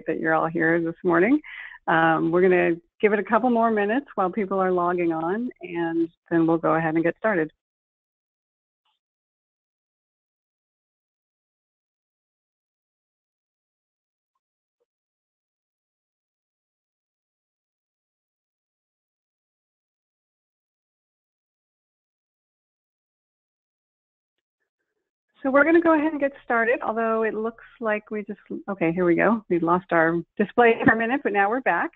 that you're all here this morning. We're going to give it a couple more minutes while people are logging on, and then we'll go ahead and get started. So we're going to go ahead and get started, although it looks like okay, here we go. We lost our display for a minute, but now we're back.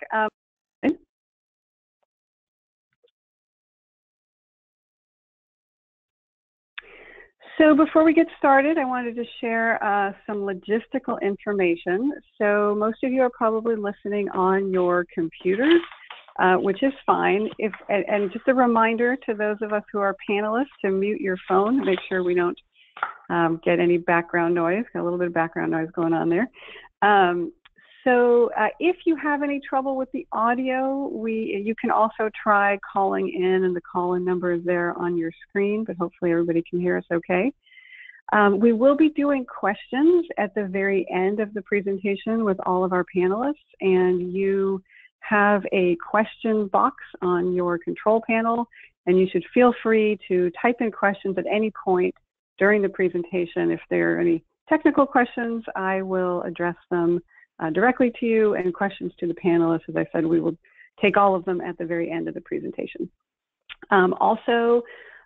So before we get started, I wanted to share some logistical information. So most of you are probably listening on your computers, which is fine. And just a reminder to those of us who are panelists to mute your phone, make sure we don't get any background noise. Got a little bit of background noise going on there. If you have any trouble with the audio, you can also try calling in, and the call-in number is there on your screen, but hopefully everybody can hear us okay. We will be doing questions at the very end of the presentation with all of our panelists, and you have a question box on your control panel, and you should feel free to type in questions at any point during the presentation. If there are any technical questions, I will address them directly to you, and questions to the panelists. As I said, we will take all of them at the very end of the presentation. Also,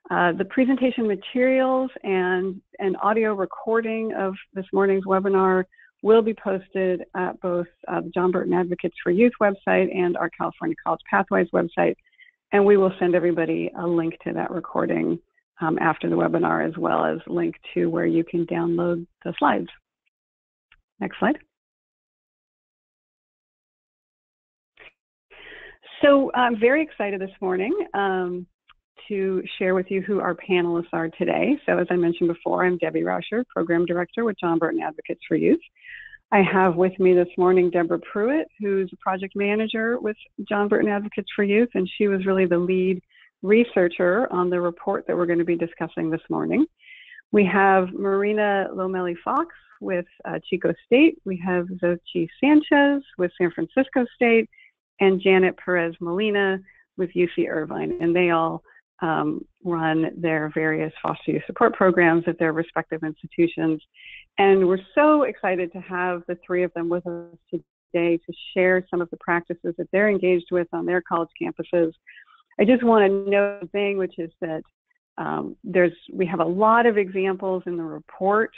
the presentation materials and an audio recording of this morning's webinar will be posted at both the John Burton Advocates for Youth website and our California College Pathways website, and we will send everybody a link to that recording after the webinar, as well as link to where you can download the slides. Next slide. So I'm very excited this morning to share with you who our panelists are today. So as I mentioned before, I'm Debbie Rauscher, Program Director with John Burton Advocates for Youth. I have with me this morning Deborah Pruitt, who's a project manager with John Burton Advocates for Youth, and she was really the lead researcher on the report that we're going to be discussing this morning. We have Marina Lomelli-Fox with Chico State. We have Xochitl Sanchez with San Francisco State, and Janet Perez Molina with UC Irvine, and they all run their various foster youth support programs at their respective institutions. And we're so excited to have the three of them with us today to share some of the practices that they're engaged with on their college campuses. I just want to note a thing, which is that we have a lot of examples in the report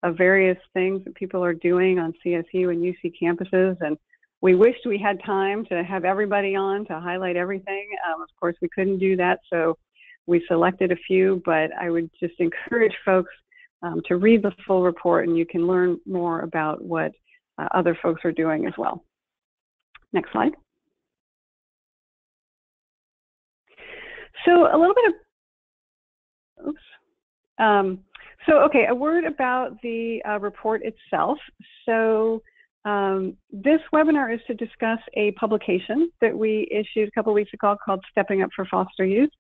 of various things that people are doing on CSU and UC campuses, and we wished we had time to have everybody on to highlight everything. Of course, we couldn't do that, so we selected a few, but I would just encourage folks to read the full report, and you can learn more about what other folks are doing as well. Next slide. So a little bit of, okay, a word about the report itself. So this webinar is to discuss a publication that we issued a couple weeks ago called Stepping Up for Foster Youth.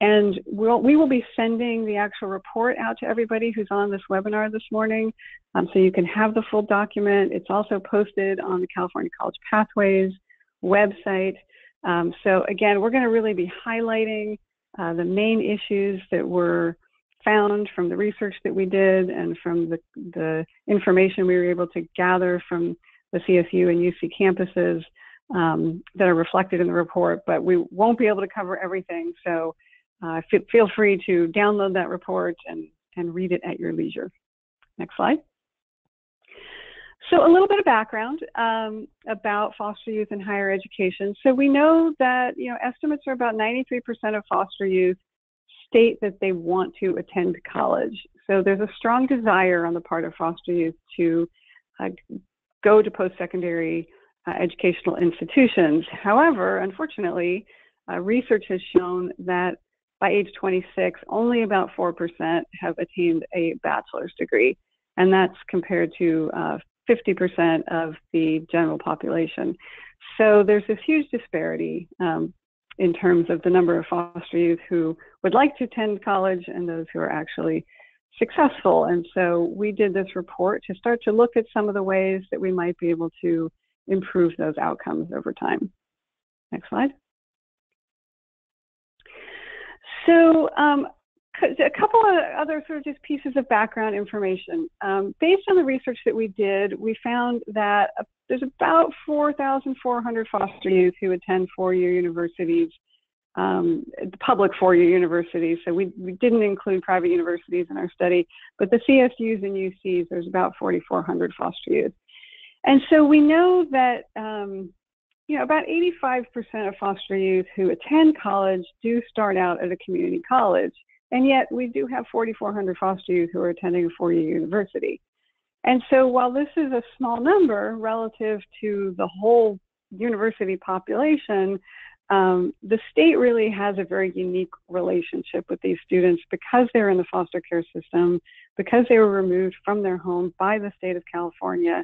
And we will be sending the actual report out to everybody who's on this webinar this morning, so you can have the full document. It's also posted on the California College Pathways website. So again, we're going to really be highlighting the main issues that were found from the research that we did and from the information we were able to gather from the CSU and UC campuses that are reflected in the report, but we won't be able to cover everything. So feel free to download that report and read it at your leisure. Next slide. So a little bit of background about foster youth in higher education. So we know that, estimates are about 93% of foster youth state that they want to attend college. So there's a strong desire on the part of foster youth to go to post-secondary educational institutions. However, unfortunately, research has shown that by age 26, only about 4% have attained a bachelor's degree, and that's compared to 50% of the general population. So there's this huge disparity in terms of the number of foster youth who would like to attend college and those who are actually successful. And so we did this report to start to look at some of the ways that we might be able to improve those outcomes over time. Next slide. So a couple of other sort of just pieces of background information. Based on the research that we did, we found that there's about 4,400 foster youth who attend four-year universities, public four-year universities. So we didn't include private universities in our study, but the CSUs and UCs, there's about 4,400 foster youth. And so we know that about 85% of foster youth who attend college do start out at a community college. And yet we do have 4,400 foster youth who are attending a four-year university. And so while this is a small number relative to the whole university population, the state really has a very unique relationship with these students because they're in the foster care system, because they were removed from their home by the state of California.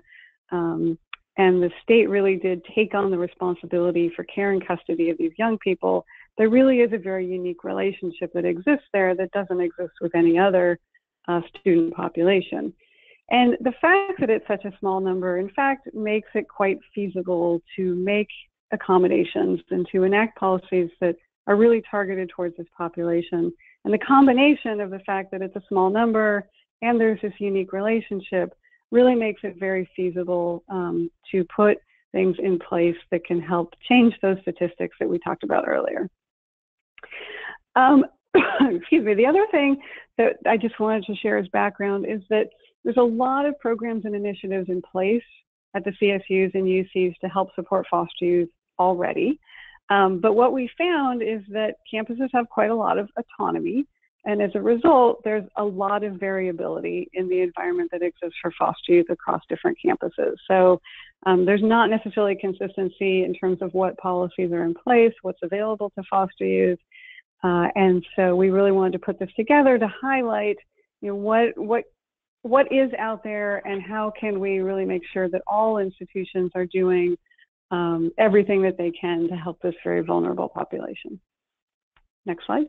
And the state really did take on the responsibility for care and custody of these young people. There really is a very unique relationship that exists there that doesn't exist with any other student population. And the fact that it's such a small number, in fact, makes it quite feasible to make accommodations and to enact policies that are really targeted towards this population. And the combination of the fact that it's a small number and there's this unique relationship really makes it very feasible to put things in place that can help change those statistics that we talked about earlier. Excuse me. The other thing that I just wanted to share as background is that there's a lot of programs and initiatives in place at the CSUs and UCs to help support foster youth already. But what we found is that campuses have quite a lot of autonomy. And as a result, there's a lot of variability in the environment that exists for foster youth across different campuses. So there's not necessarily consistency in terms of what policies are in place, what's available to foster youth. And so we really wanted to put this together to highlight, what is out there and how can we really make sure that all institutions are doing everything that they can to help this very vulnerable population. Next slide.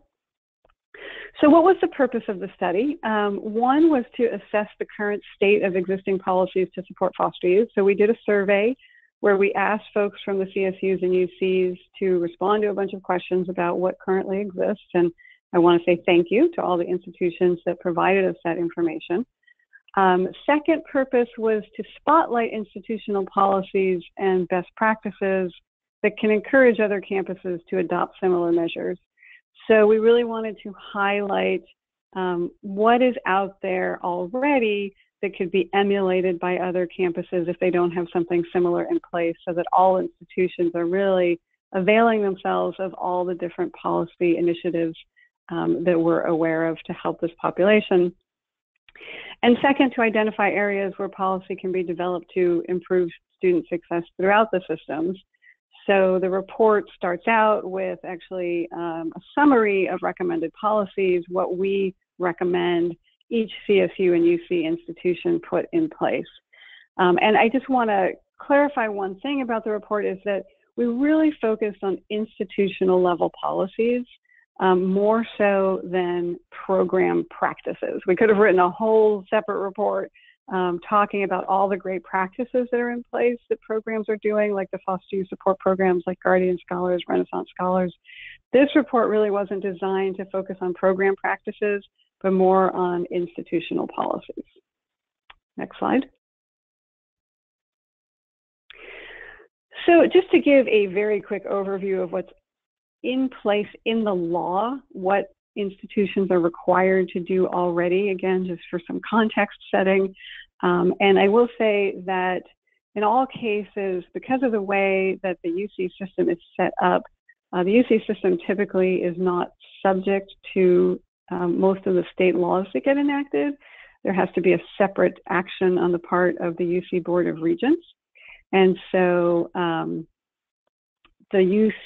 So what was the purpose of the study? One was to assess the current state of existing policies to support foster youth. So we did a survey where we asked folks from the CSUs and UCs to respond to a bunch of questions about what currently exists. And I want to say thank you to all the institutions that provided us that information. Second purpose was to spotlight institutional policies and best practices that can encourage other campuses to adopt similar measures. So we really wanted to highlight what is out there already that could be emulated by other campuses if they don't have something similar in place, so that all institutions are really availing themselves of all the different policy initiatives that we're aware of to help this population. And second, to identify areas where policy can be developed to improve student success throughout the systems. So the report starts out with actually a summary of recommended policies, what we recommend each CSU and UC institution put in place. And I just want to clarify one thing about the report is that we really focused on institutional level policies more so than program practices. We could have written a whole separate report talking about all the great practices that are in place that programs are doing, like the foster youth support programs like Guardian Scholars, Renaissance Scholars. This report really wasn't designed to focus on program practices, but more on institutional policies. Next slide. So just to give a very quick overview of what's in place in the law, what institutions are required to do already, again, just for some context setting. And I will say that in all cases, because of the way that the UC system is set up, the UC system typically is not subject to most of the state laws that get enacted. There has to be a separate action on the part of the UC Board of Regents. And so the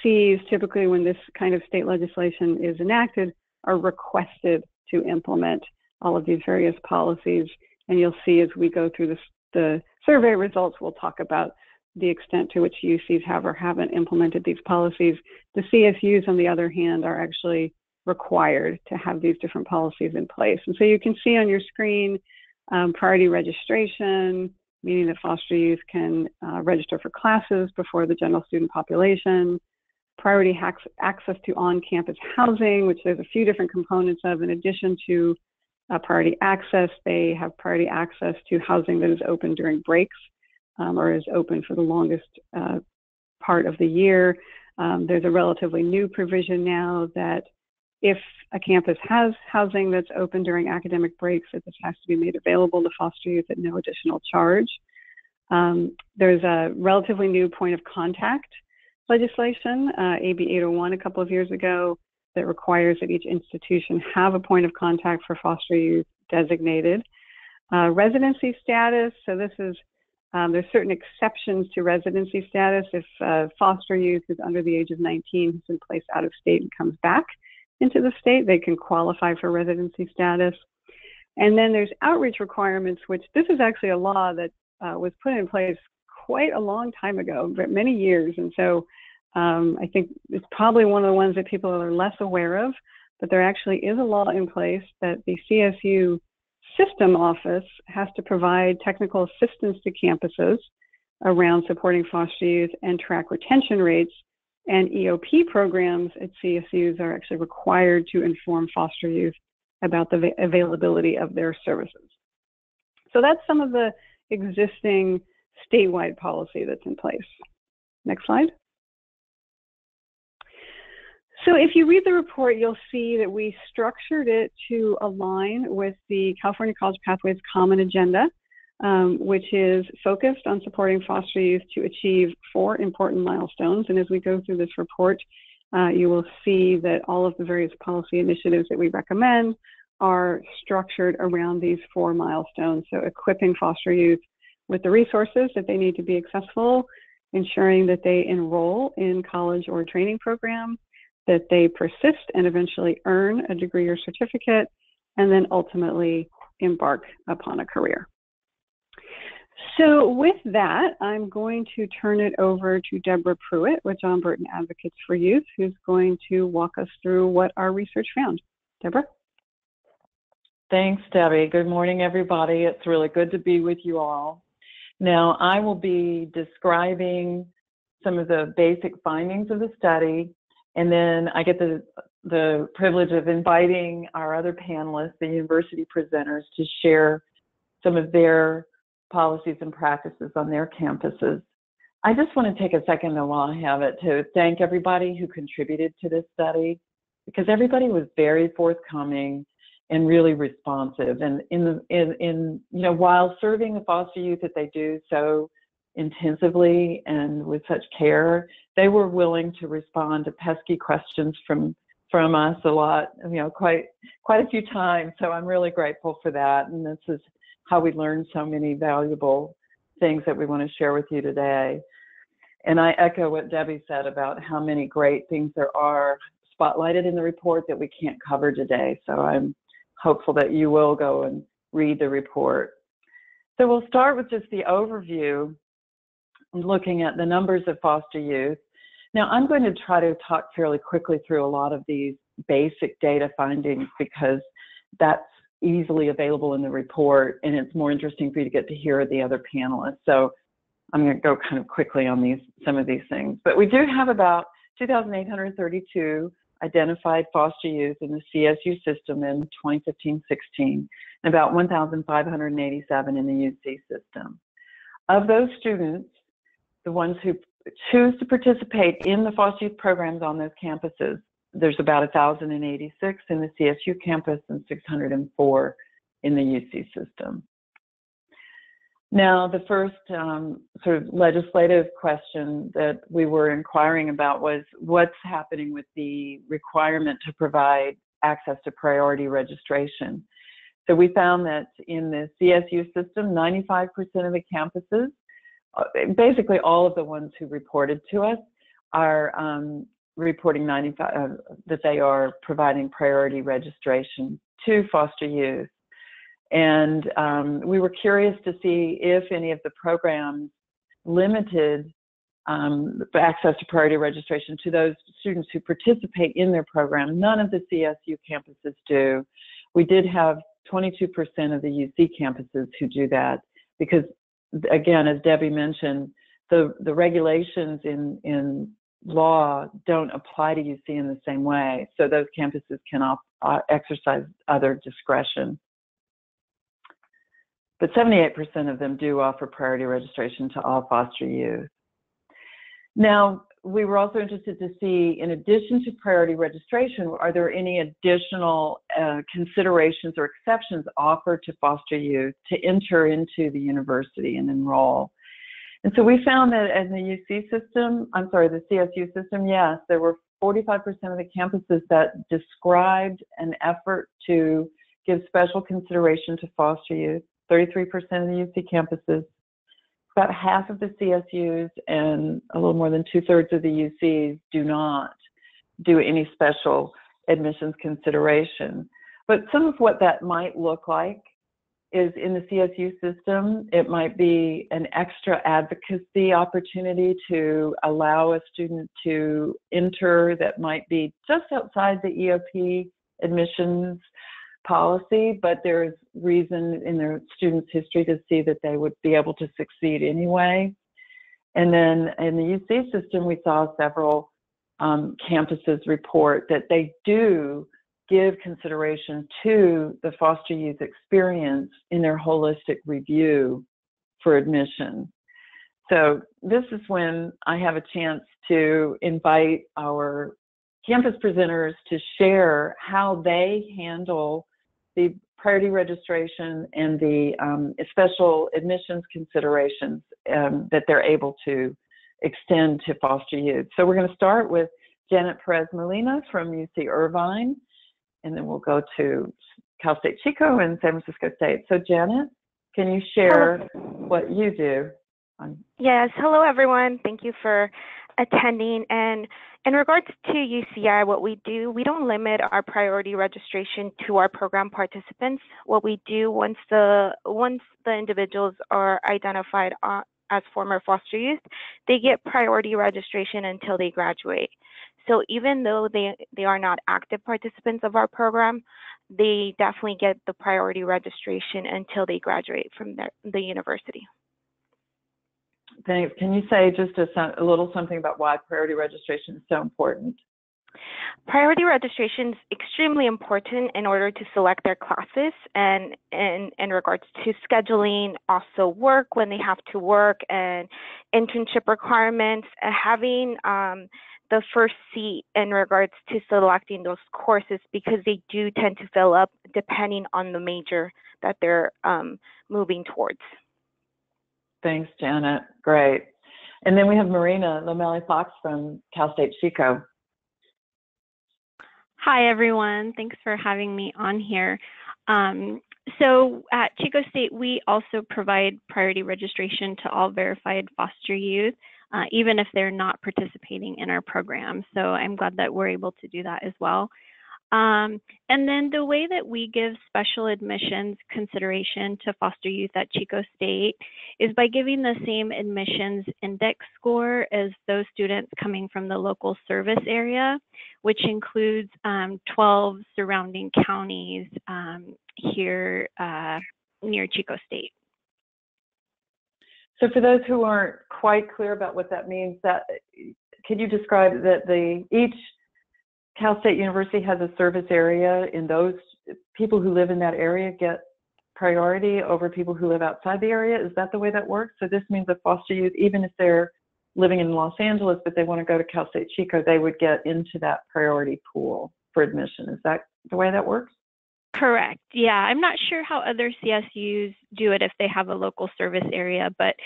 UCs, typically when this kind of state legislation is enacted, are requested to implement all of these various policies. And you'll see as we go through the survey results, we'll talk about the extent to which UCs have or haven't implemented these policies. The CSUs, on the other hand, are actually required to have these different policies in place. And so you can see on your screen priority registration, meaning that foster youth can register for classes before the general student population, priority access to on-campus housing, which there's a few different components of. In addition to priority access, they have priority access to housing that is open during breaks or is open for the longest part of the year. There's a relatively new provision now that if a campus has housing that's open during academic breaks, that this has to be made available to foster youth at no additional charge. There's a relatively new point of contact legislation, AB 801 a couple of years ago, that requires that each institution have a point of contact for foster youth designated. Residency status, so this is, there's certain exceptions to residency status. If foster youth is under the age of 19, has been placed out of state and comes back into the state, they can qualify for residency status. And then there's outreach requirements, which this is actually a law that was put in place quite a long time ago, but many years. And so I think it's probably one of the ones that people are less aware of, but there actually is a law in place that the CSU system office has to provide technical assistance to campuses around supporting foster youth and track retention rates. And EOP programs at CSUs are actually required to inform foster youth about the availability of their services. So that's some of the existing statewide policy that's in place. Next slide. So if you read the report, you'll see that we structured it to align with the California College Pathways Common Agenda, which is focused on supporting foster youth to achieve 4 important milestones. And as we go through this report, you will see that all of the various policy initiatives that we recommend are structured around these 4 milestones. So equipping foster youth with the resources that they need to be successful, ensuring that they enroll in college or training program, that they persist and eventually earn a degree or certificate, and then ultimately embark upon a career. So with that, I'm going to turn it over to Deborah Pruitt with John Burton Advocates for Youth, who's going to walk us through what our research found. Deborah? Thanks, Debbie. Good morning, everybody. It's really good to be with you all. Now, I will be describing some of the basic findings of the study, and then I get the privilege of inviting our other panelists, the university presenters, to share some of their policies and practices on their campuses. I just want to take a second, though, while I have it, to thank everybody who contributed to this study, because everybody was very forthcoming and really responsive. And while serving the foster youth that they do so intensively and with such care, they were willing to respond to pesky questions from us a lot, quite a few times. So I'm really grateful for that. And this is how we learn so many valuable things that we want to share with you today. And I echo what Debbie said about how many great things there are spotlighted in the report that we can't cover today. So I'm hopeful that you will go and read the report. So we'll start with just the overview, looking at the numbers of foster youth. Now, I'm going to try to talk fairly quickly through a lot of these basic data findings because that's easily available in the report, and it's more interesting for you to get to hear the other panelists. So I'm going to go kind of quickly on some of these things. But we do have about 2,832 identified foster youth in the CSU system in 2015-16, and about 1,587 in the UC system. Of those students, the ones who choose to participate in the foster youth programs on those campuses, there's about 1,086 in the CSU campus and 604 in the UC system. Now, the first sort of legislative question that we were inquiring about was what's happening with the requirement to provide access to priority registration. So we found that in the CSU system, 95% of the campuses, basically all of the ones who reported to us, are reporting that they are providing priority registration to foster youth. And we were curious to see if any of the programs limited access to priority registration to those students who participate in their program. None of the CSU campuses do. We did have 22% of the UC campuses who do that, because again, as Debbie mentioned, the regulations in law don't apply to UC in the same way, so those campuses can exercise other discretion. But 78% of them do offer priority registration to all foster youth. Now, we were also interested to see, in addition to priority registration, are there any additional considerations or exceptions offered to foster youth to enter into the university and enroll? And so we found that in the the CSU system, yes, there were 45% of the campuses that described an effort to give special consideration to foster youth, 33% of the UC campuses, about half of the CSUs, and a little more than 2/3 of the UCs do not do any special admissions consideration. But some of what that might look like is in the CSU system, it might be an extra advocacy opportunity to allow a student to enter that might be just outside the EOP admissions policy, but there's reason in their students' history to see that they would be able to succeed anyway. And then in the UC system, we saw several campuses report that they do give consideration to the foster youth experience in their holistic review for admission. So this is when I have a chance to invite our campus presenters to share how they handle the priority registration and the special admissions considerations that they're able to extend to foster youth. So we're going to start with Janet Perez-Molina from UC Irvine, and then we'll go to Cal State Chico and San Francisco State. So Janet, can you share what you do? Yes, hello everyone. Thank you for attending. And in regards to UCI, what we do, we don't limit our priority registration to our program participants. What we do once the individuals are identified as former foster youth, they get priority registration until they graduate. So even though they are not active participants of our program, they definitely get the priority registration until they graduate from the university. Thanks. Can you say just a little something about why priority registration is so important? Priority registration is extremely important in order to select their classes and in regards to scheduling, also work when they have to work, and internship requirements, having the first seat in regards to selecting those courses, because they do tend to fill up depending on the major that they're moving towards. Thanks, Janet. Great. And then we have Marina Lomeli-Fox from Cal State Chico. Hi, everyone. Thanks for having me on here. So at Chico State, we also provide priority registration to all verified foster youth, even if they're not participating in our program. So I'm glad that we're able to do that as well. And then the way that we give special admissions consideration to foster youth at Chico State is by giving the same admissions index score as those students coming from the local service area, which includes 12 surrounding counties here near Chico State. So for those who aren't quite clear about what that means, can you describe that each Cal State University has a service area, and those people who live in that area get priority over people who live outside the area? Is that the way that works? So this means that foster youth, even if they're living in Los Angeles, but they want to go to Cal State Chico, they would get into that priority pool for admission. Is that the way that works? Correct. Yeah, I'm not sure how other CSUs do it if they have a local service area, but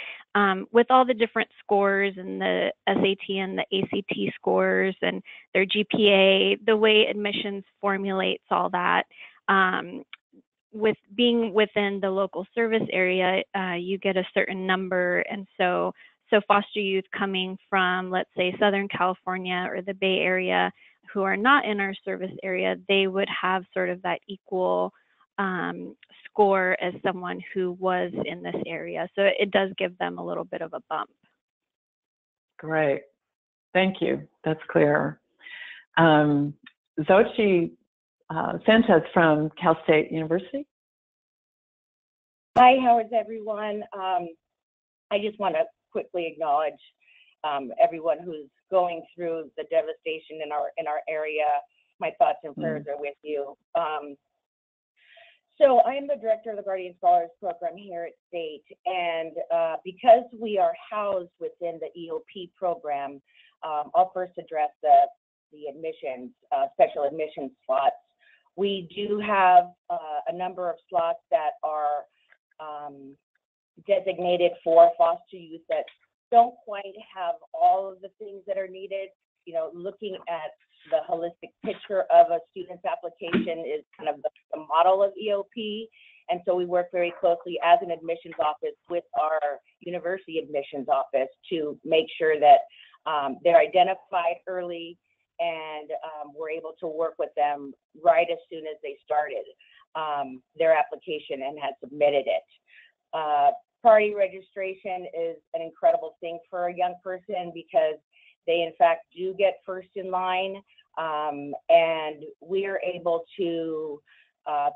with all the different scores and the SAT and the ACT scores and their GPA, the way admissions formulates all that, with being within the local service area, you get a certain number. And so foster youth coming from, let's say, Southern California or the Bay Area, who are not in our service area, they would have sort of that equal score as someone who was in this area. So it does give them a little bit of a bump. Great. Thank you. That's clear. Xochitl Sanchez from Cal State University. Hi, how is everyone? I just want to quickly acknowledge everyone who's going through the devastation in our area. My thoughts and prayers are with you. So I am the director of the Guardian Scholars Program here at State, and because we are housed within the EOP program, I'll first address the admissions, special admissions slots. We do have a number of slots that are designated for foster youth that don't quite have all of the things that are needed. You know, looking at the holistic picture of a student's application is kind of the model of EOP. And so we work very closely as an admissions office with our university admissions office to make sure that they're identified early, and we're able to work with them right as soon as they started their application and had submitted it. Priority registration is an incredible thing for a young person because they in fact do get first in line, and we are able to,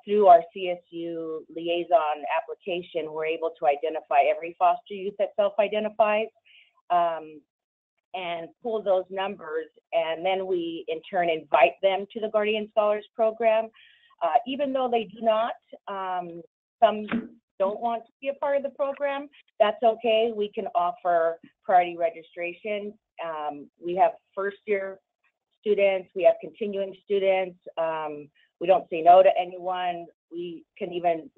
through our CSU liaison application, we're able to identify every foster youth that self-identifies and pull those numbers, and then we in turn invite them to the Guardian Scholars Program. Even though they do not, some don't want to be a part of the program, that's okay. We can offer priority registration. We have first year students, we have continuing students. We don't say no to anyone. We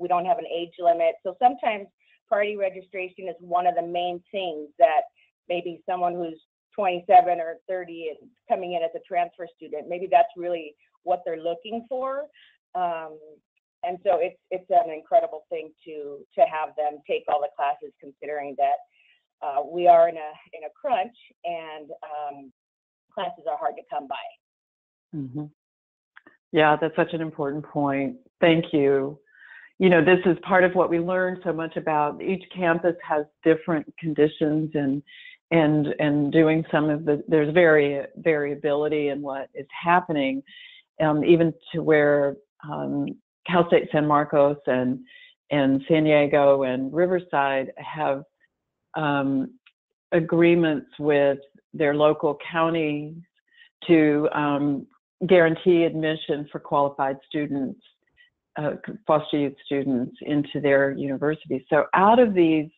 don't have an age limit. So sometimes priority registration is one of the main things that maybe someone who's 27 or 30 and coming in as a transfer student, maybe that's really what they're looking for. And so it's an incredible thing to have them take all the classes, considering that we are in a crunch, and classes are hard to come by. Mm-hmm. Yeah, that's such an important point. Thank you. You know, this is part of what we learned so much about. Each campus has different conditions, and doing some of there's variability in what is happening, even to where Cal State San Marcos and San Diego and Riverside have agreements with their local counties to guarantee admission for qualified students, foster youth students, into their universities. So out of these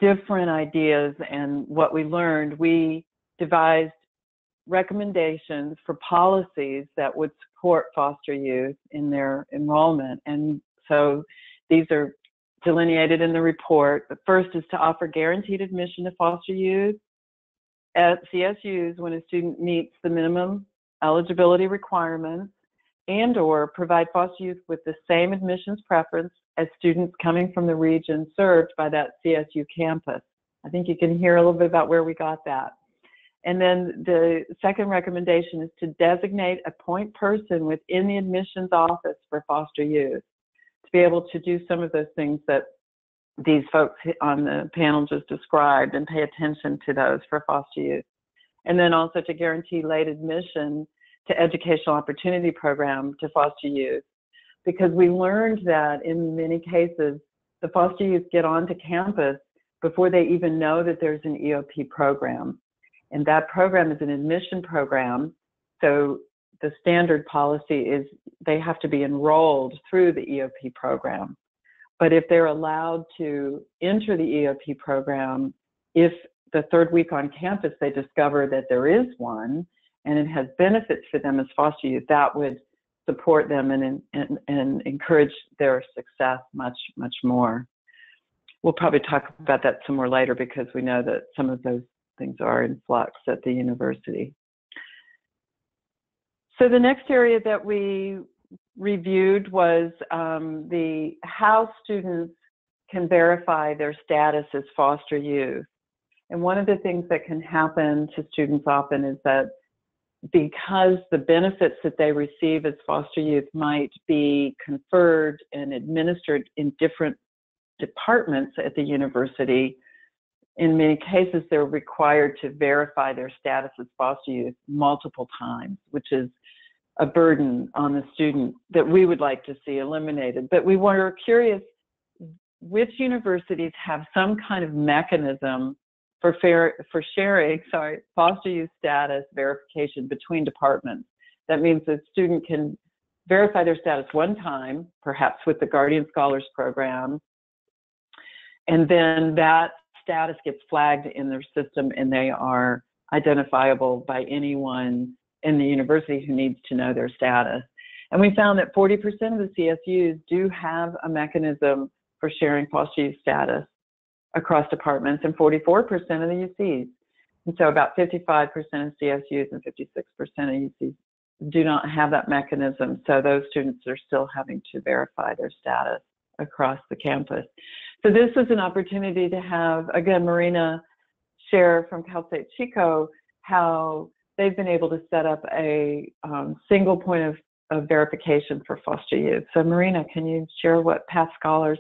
different ideas and what we learned, we devised recommendations for policies that would support foster youth in their enrollment. And so these are delineated in the report. The first is to offer guaranteed admission to foster youth at CSUs when a student meets the minimum eligibility requirements, and or provide foster youth with the same admissions preference as students coming from the region served by that CSU campus. I think you can hear a little bit about where we got that. And then the second recommendation is to designate a point person within the admissions office for foster youth to be able to do some of those things that these folks on the panel just described, and pay attention to those for foster youth. And then also to guarantee late admission to educational opportunity program to foster youth, because we learned that in many cases, the foster youth get onto campus before they even know that there's an EOP program. And that program is an admission program. So the standard policy is they have to be enrolled through the EOP program. But if they're allowed to enter the EOP program, if the third week on campus they discover that there is one and it has benefits for them as foster youth, that would support them and encourage their success much, much more. We'll probably talk about that some more later, because we know that some of those things are in flux at the university. So the next area that we reviewed was how students can verify their status as foster youth. And one of the things that can happen to students often is that because the benefits that they receive as foster youth might be conferred and administered in different departments at the university, in many cases they're required to verify their status as foster youth multiple times, which is a burden on the student that we would like to see eliminated. But we were curious which universities have some kind of mechanism for sharing foster youth status verification between departments. That means the student can verify their status one time, perhaps with the Guardian Scholars Program, and then that status gets flagged in their system and they are identifiable by anyone in the university who needs to know their status. And we found that 40% of the CSUs do have a mechanism for sharing foster youth status across departments, and 44% of the UCs. And so about 55% of CSUs and 56% of UCs do not have that mechanism. So those students are still having to verify their status across the campus. So this was an opportunity to have, again, Marina share from Cal State Chico how they've been able to set up a single point of verification for foster youth. So Marina, can you share what Path Scholars,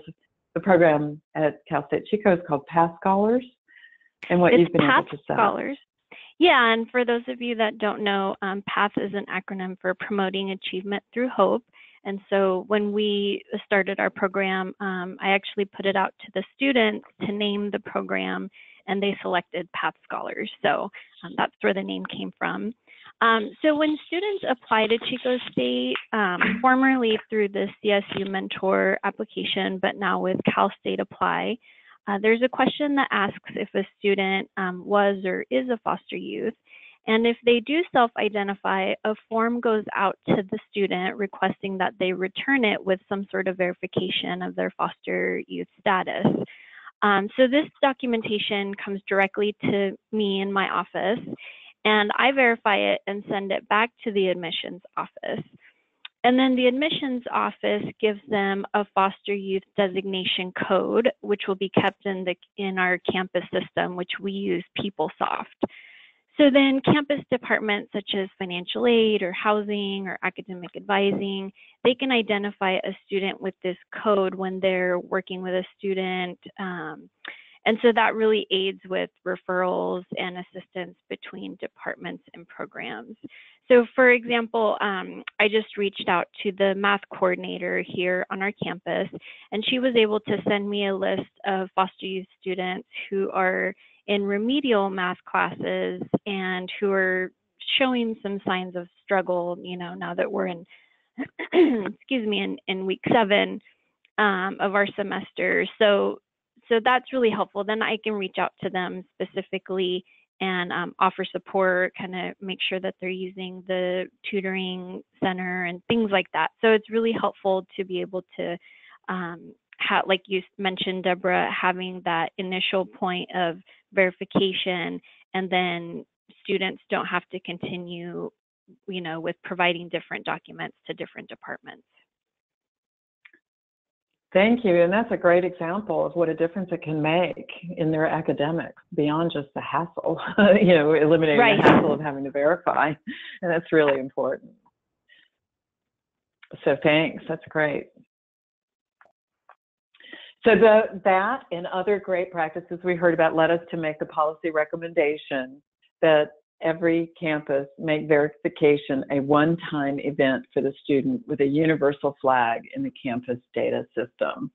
the program at Cal State Chico is called Path Scholars, and what you've been able to set up? Yeah, and for those of you that don't know, PATH is an acronym for Promoting Achievement Through Hope. And so when we started our program, I actually put it out to the students to name the program, and they selected PATH Scholars. So that's where the name came from. So when students apply to Chico State, formerly through the CSU Mentor application, but now with Cal State Apply, there's a question that asks if a student was or is a foster youth. And if they do self-identify, a form goes out to the student requesting that they return it with some sort of verification of their foster youth status. So this documentation comes directly to me in my office, and I verify it and send it back to the admissions office. And then the admissions office gives them a foster youth designation code, which will be kept in our campus system, which we use PeopleSoft. So then campus departments such as financial aid or housing or academic advising, they can identify a student with this code when they're working with a student. And so that really aids with referrals and assistance between departments and programs. So for example, I just reached out to the math coordinator here on our campus, and she was able to send me a list of foster youth students who are in remedial math classes and who are showing some signs of struggle, you know, now that we're in, excuse me, in week 7 of our semester. So that's really helpful. Then I can reach out to them specifically and offer support, kind of make sure that they're using the tutoring center and things like that. So it's really helpful to be able to like you mentioned, Deborah, having that initial point of verification, and then students don't have to continue, you know, with providing different documents to different departments. Thank you, and that's a great example of what a difference it can make in their academics beyond just the hassle, you know, eliminating the hassle of having to verify, and that's really important. So thanks, that's great. So that and other great practices we heard about led us to make the policy recommendation that every campus make verification a one-time event for the student with a universal flag in the campus data system.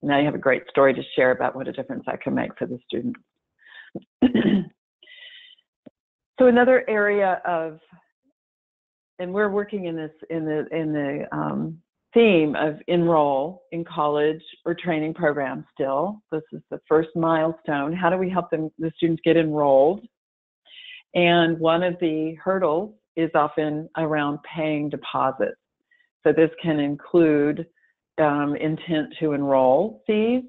Now you have a great story to share about what a difference that can make for the students. So another area of, and we're working in the theme of enroll in college or training programs still. This is the first milestone. How do we help the students get enrolled? And one of the hurdles is often around paying deposits. So this can include intent to enroll fees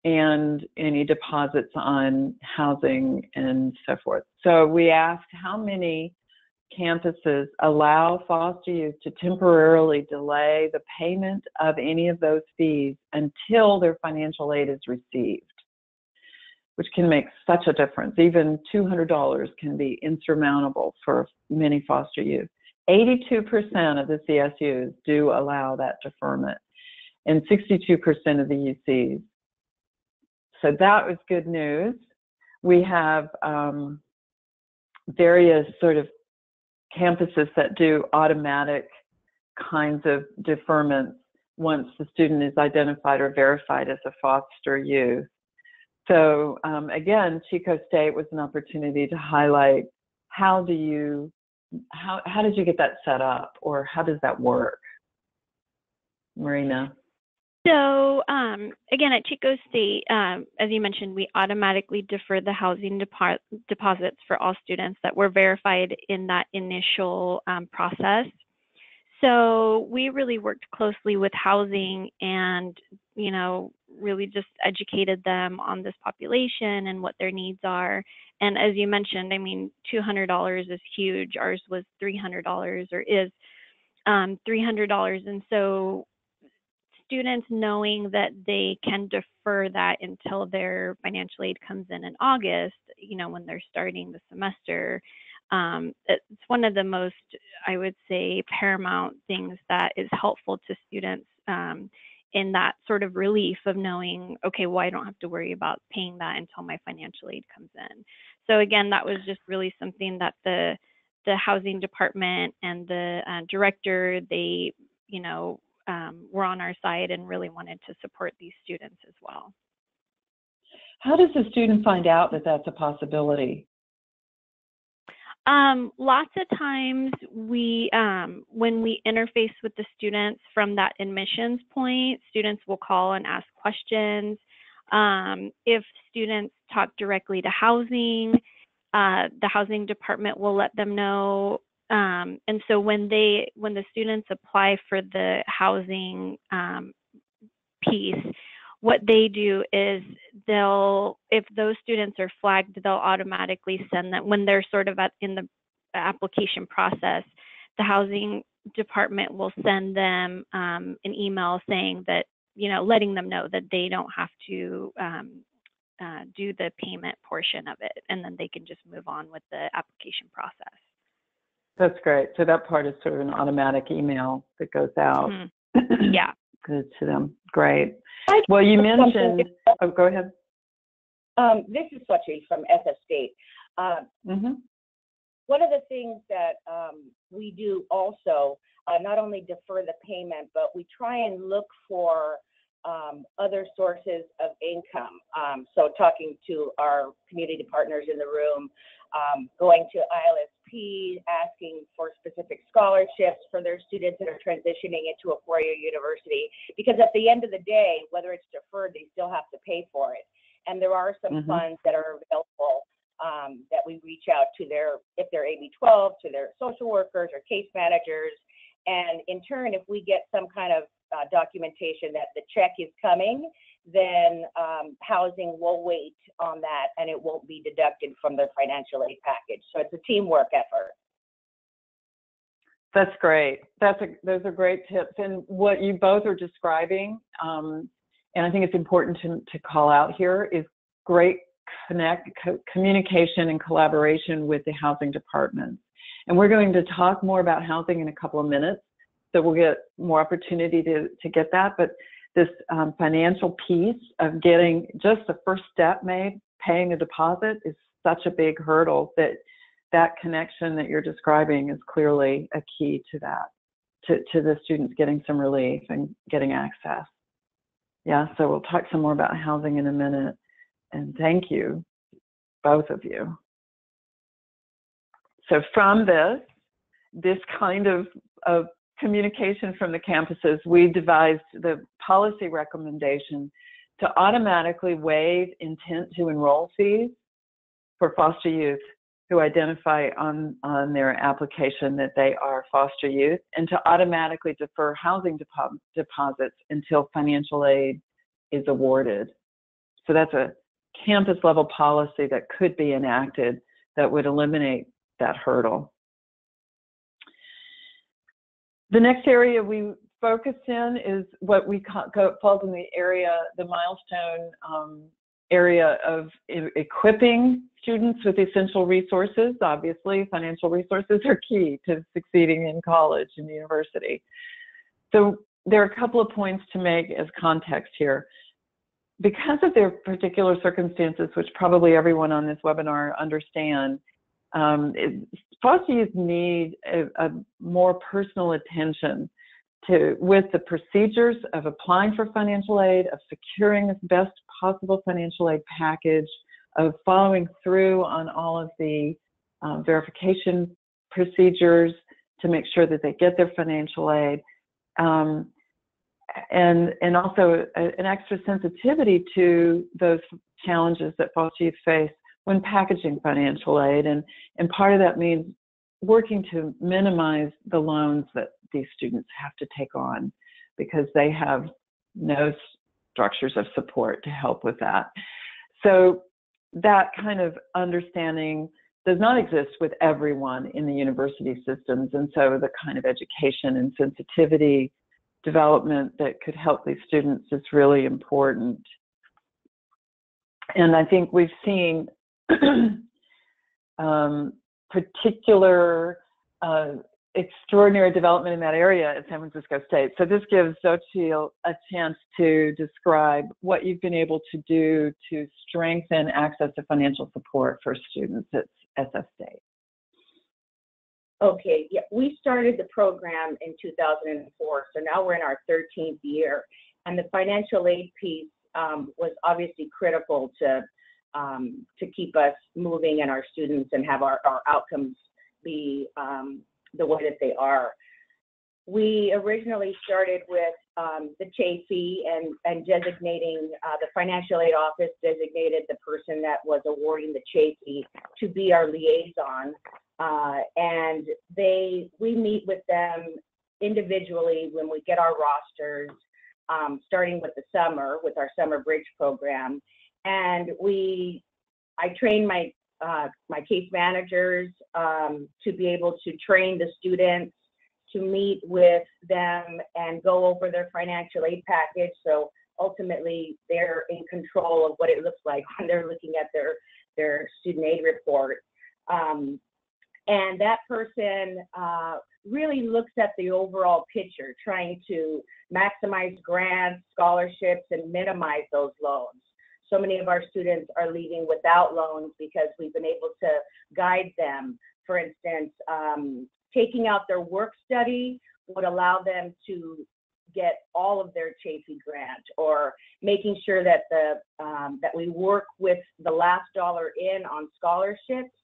and any deposits on housing and so forth. So we asked how many campuses allow foster youth to temporarily delay the payment of any of those fees until their financial aid is received, which can make such a difference. Even $200 can be insurmountable for many foster youth. 82% of the CSUs do allow that deferment, and 62% of the UCs. So that was good news. We have various sort of campuses that do automatic kinds of deferments once the student is identified or verified as a foster youth. So again, Chico State was an opportunity to highlight how did you get that set up, or how does that work? Marina. So again, at Chico State, as you mentioned, we automatically defer the housing deposits for all students that were verified in that initial process. So we really worked closely with housing and, really just educated them on this population and what their needs are. And as you mentioned, I mean, $200 is huge. Ours was $300 or is $300. And so students knowing that they can defer that until their financial aid comes in August, when they're starting the semester, it's one of the most, I would say, paramount things that is helpful to students in that sort of relief of knowing, okay, well, I don't have to worry about paying that until my financial aid comes in. So again, that was just really something that the housing department and the director, they, were on our side and really wanted to support these students as well. How does the student find out that that's a possibility? Lots of times we, when we interface with the students from that admissions point, students will call and ask questions. If students talk directly to housing, the housing department will let them know. And so when the students apply for the housing piece, what they do is if those students are flagged, they'll automatically send them, when they're sort of in the application process, the housing department will send them an email saying that, letting them know that they don't have to do the payment portion of it, and then they can just move on with the application process. That's great. So that part is sort of an automatic email that goes out. Mm-hmm. Yeah. Good to them. Great. Well, you mentioned, go ahead. This is Swati from SF State. One of the things that we do also, not only defer the payment, but we try and look for other sources of income. So talking to our community partners in the room, going to ILSP, asking for specific scholarships for their students that are transitioning into a four-year university, because at the end of the day, whether it's deferred, they still have to pay for it. And there are some funds that are available that we reach out to if they're AB-12, to their social workers or case managers. And in turn, if we get some kind of documentation that the check is coming, then housing will wait on that and it won't be deducted from their financial aid package. So it's a teamwork effort. That's great. Those are great tips. And what you both are describing, and I think it's important to call out here, is great communication and collaboration with the housing department. And we're going to talk more about housing in a couple of minutes, so we'll get more opportunity to get that. But this financial piece of getting just the first step made, paying a deposit, is such a big hurdle that connection that you're describing is clearly a key to that, to the students getting some relief and getting access. Yeah, so we'll talk some more about housing in a minute. And thank you, both of you. So from this kind of communication from the campuses, we devised the policy recommendation to automatically waive intent to enroll fees for foster youth who identify on their application that they are foster youth, and to automatically defer housing deposits until financial aid is awarded. So that's a campus level policy that could be enacted that would eliminate that hurdle. The next area we focus in is what we falls in the milestone area of equipping students with essential resources. Obviously, financial resources are key to succeeding in college and university. So there are a couple of points to make as context here. Because of their particular circumstances, which probably everyone on this webinar understand, foster youth need a more personal attention with the procedures of applying for financial aid, of securing the best possible financial aid package, of following through on all of the verification procedures to make sure that they get their financial aid, and also an extra sensitivity to those challenges that foster youth face when packaging financial aid. And part of that means working to minimize the loans that these students have to take on, because they have no structures of support to help with that. So that kind of understanding does not exist with everyone in the university systems. And so the kind of education and sensitivity development that could help these students is really important. And I think we've seen particular extraordinary development in that area at San Francisco State. So this gives Xochitl a chance to describe what you've been able to do to strengthen access to financial support for students at SF State. Okay, yeah, we started the program in 2004, so now we're in our 13th year, and the financial aid piece was obviously critical to keep us moving and our students and have our outcomes be the way that they are. We originally started with the CHAFE and designating the financial aid office designated the person that was awarding the CHAFE to be our liaison. And we meet with them individually when we get our rosters, starting with the summer, with our summer bridge program. And I train my case managers to be able to train the students, to meet with them and go over their financial aid package. So ultimately they're in control of what it looks like when they're looking at their student aid report. And that person really looks at the overall picture, trying to maximize grants, scholarships, and minimize those loans. So many of our students are leaving without loans because we've been able to guide them. For instance, taking out their work study would allow them to get all of their CHAFE grant, or making sure that that we work with the last dollar in on scholarships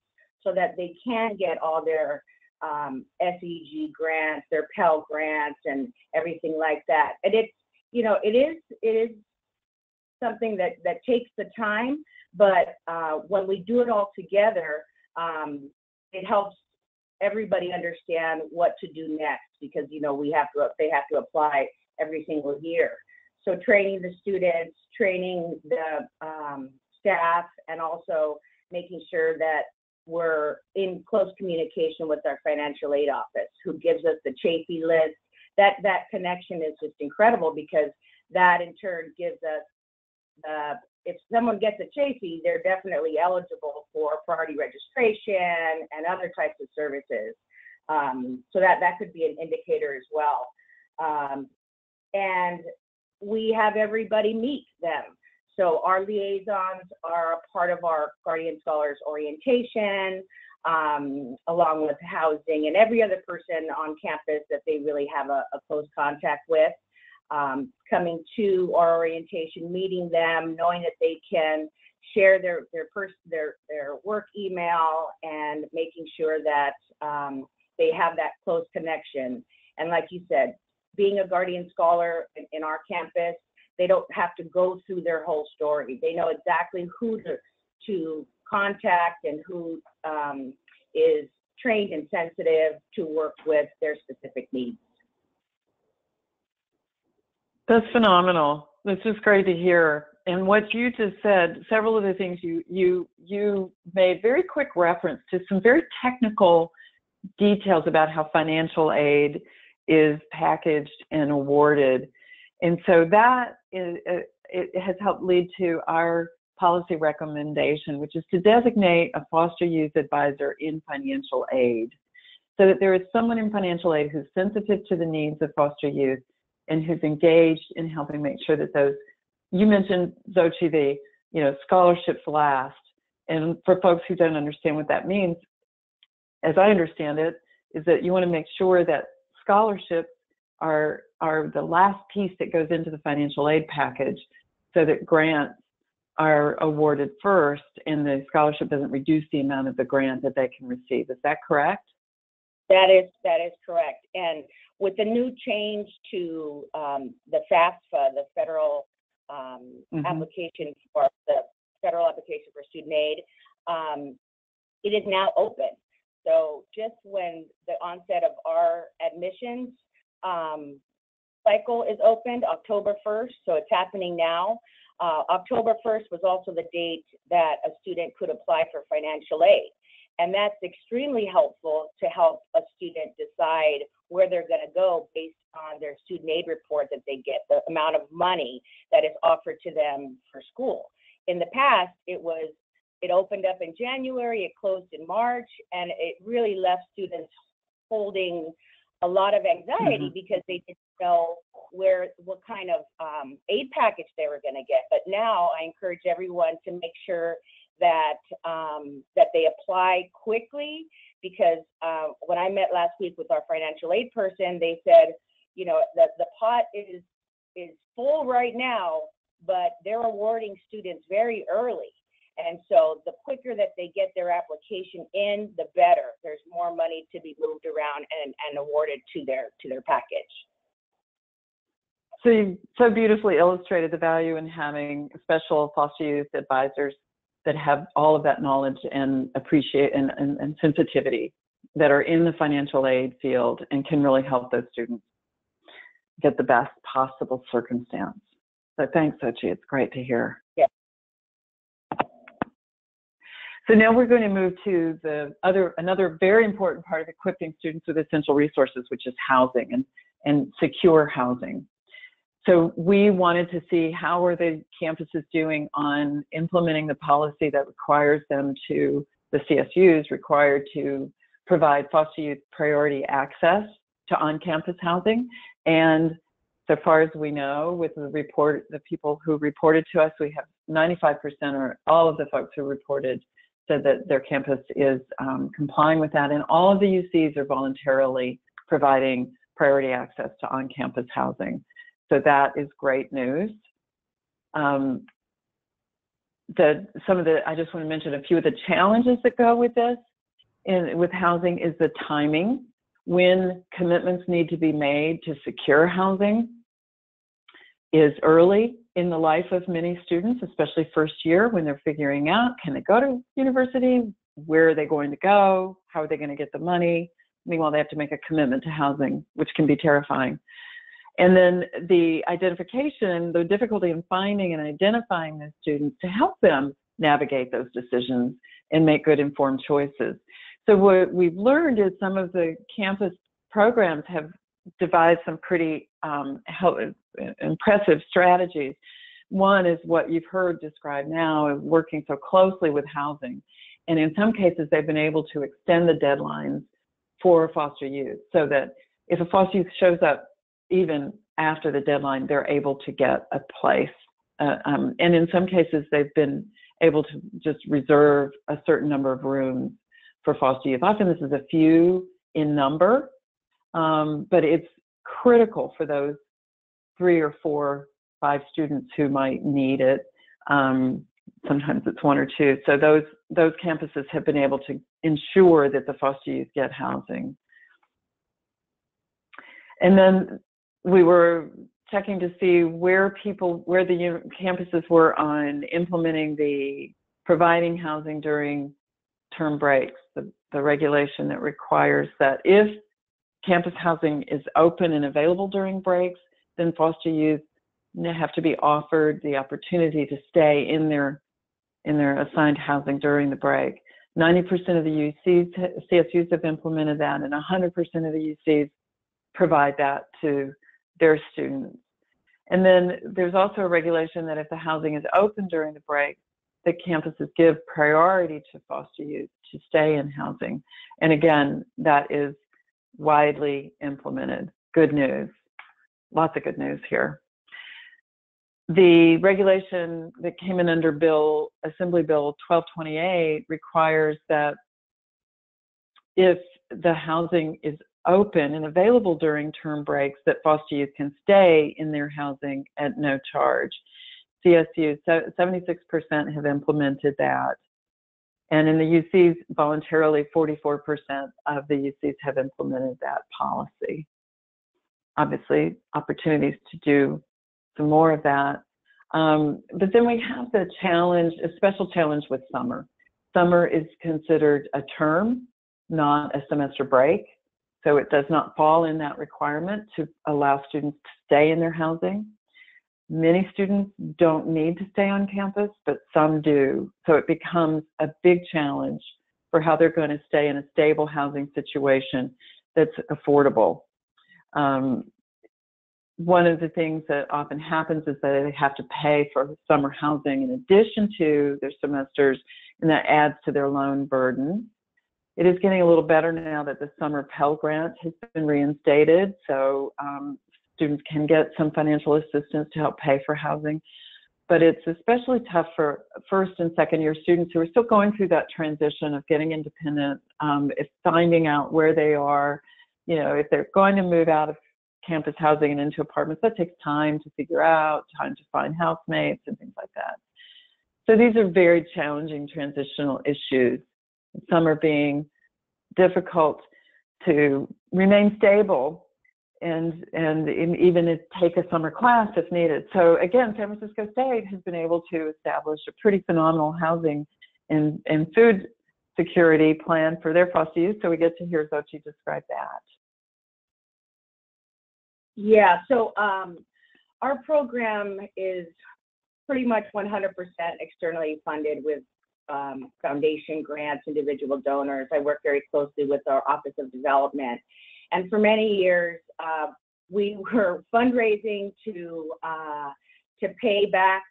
so that they can get all their SEG grants, their Pell grants, and everything like that. And it's, it is something that takes the time, but when we do it all together, it helps everybody understand what to do next, because they have to apply every single year. So training the students, training the staff, and also making sure that we're in close communication with our financial aid office, who gives us the CHAFE list. That connection is just incredible, because that in turn gives us, if someone gets a CHAFE, they're definitely eligible for priority registration and other types of services. So that could be an indicator as well. And we have everybody meet them. So our liaisons are a part of our Guardian Scholars orientation, along with housing and every other person on campus that they really have a close contact with. Coming to our orientation, meeting them, knowing that they can share their work email, and making sure that they have that close connection. And like you said, being a Guardian Scholar in our campus, they don't have to go through their whole story. They know exactly who to contact and who is trained and sensitive to work with their specific needs. That's phenomenal. This is great to hear. And what you just said, several of the things you made very quick reference to some very technical details about how financial aid is packaged and awarded. And so that it has helped lead to our policy recommendation, which is to designate a foster youth advisor in financial aid, so that there is someone in financial aid who's sensitive to the needs of foster youth and who's engaged in helping make sure that those, you mentioned, Xochitl, scholarships last. And for folks who don't understand what that means, as I understand it, is that you want to make sure that scholarships are the last piece that goes into the financial aid package, so that grants are awarded first and the scholarship doesn't reduce the amount of the grant that they can receive. Is that correct? That is correct. And with the new change to the FAFSA, the federal application for the federal application for student aid, it is now open. So just when the onset of our admissions cycle is opened, October 1st, so it's happening now. October 1st was also the date that a student could apply for financial aid. And that's extremely helpful to help a student decide where they're going to go based on their student aid report that they get, the amount of money that is offered to them for school. In the past, it opened up in January, it closed in March, and it really left students holding a lot of anxiety because they didn't know what kind of aid package they were going to get. But now I encourage everyone to make sure that they apply quickly, because when I met last week with our financial aid person, they said, you know, that the pot is full right now, but they're awarding students very early. And so the quicker that they get their application in, the better. There's more money to be moved around and awarded to their package. So you so beautifully illustrated the value in having special foster youth advisors that have all of that knowledge and appreciate and sensitivity, that are in the financial aid field and can really help those students get the best possible circumstance. So thanks, Sochi. It's great to hear. Yeah. So now we're going to move to another very important part of equipping students with essential resources, which is housing and secure housing. So we wanted to see how are the campuses doing on implementing the policy that requires them to, the CSUs required to provide foster youth priority access to on-campus housing. And so far as we know, with the people who reported to us, we have 95% or all of the folks who reported said that their campus is complying with that, and all of the UCs are voluntarily providing priority access to on-campus housing. So that is great news. I just want to mention a few of the challenges that go with this. With housing is the timing, when commitments need to be made to secure housing is early in the life of many students, especially first year, when they're figuring out, can they go to university? Where are they going to go? How are they going to get the money? Meanwhile, they have to make a commitment to housing, which can be terrifying. And then the identification, the difficulty in finding and identifying those students to help them navigate those decisions and make good informed choices. So what we've learned is some of the campus programs have devised some pretty impressive strategies. One is what you've heard described now, is working so closely with housing. And in some cases, they've been able to extend the deadlines for foster youth, so that if a foster youth shows up even after the deadline, they're able to get a place. And in some cases, they've been able to just reserve a certain number of rooms for foster youth. Often this is a few in number, but it's critical for those 3 or 4, 5 students who might need it. Sometimes it's 1 or 2. So those campuses have been able to ensure that the foster youth get housing. And then we were checking to see where the campuses were on implementing the providing housing during term breaks, the regulation that requires that if campus housing is open and available during breaks, then foster youth have to be offered the opportunity to stay in their assigned housing during the break. 90% of the CSUs have implemented that, and 100% of the UCs provide that to their students. And then there's also a regulation that if the housing is open during the break, the campuses give priority to foster youth to stay in housing. And again, that is widely implemented. Good news. Lots of good news here. The regulation that came in under Assembly Bill 1228 requires that if the housing is open and available during term breaks that foster youth can stay in their housing at no charge. CSU, 76% have implemented that. And in the UCs, voluntarily, 44% of the UCs have implemented that policy. Obviously, opportunities to do some more of that. But then we have the challenge, a special challenge with summer. Summer is considered a term, not a semester break. So it does not fall in that requirement to allow students to stay in their housing. Many students don't need to stay on campus, but some do. So it becomes a big challenge for how they're going to stay in a stable housing situation that's affordable. One of the things that often happens is that they have to pay for summer housing in addition to their semesters, and that adds to their loan burden. It is getting a little better now that the summer Pell Grant has been reinstated, so students can get some financial assistance to help pay for housing. But it's especially tough for first and second year students who are still going through that transition of getting independent, if finding out where they are, you know, if they're going to move out of campus housing and into apartments, that takes time to figure out, time to find housemates and things like that. So these are very challenging transitional issues. Some are being difficult to remain stable and even take a summer class if needed. So again, San Francisco State has been able to establish a pretty phenomenal housing and food security plan for their foster youth. So we get to hear Xochitl describe that. Yeah, so our program is pretty much 100% externally funded with foundation grants, individual donors. I work very closely with our Office of Development. And for many years, we were fundraising to pay back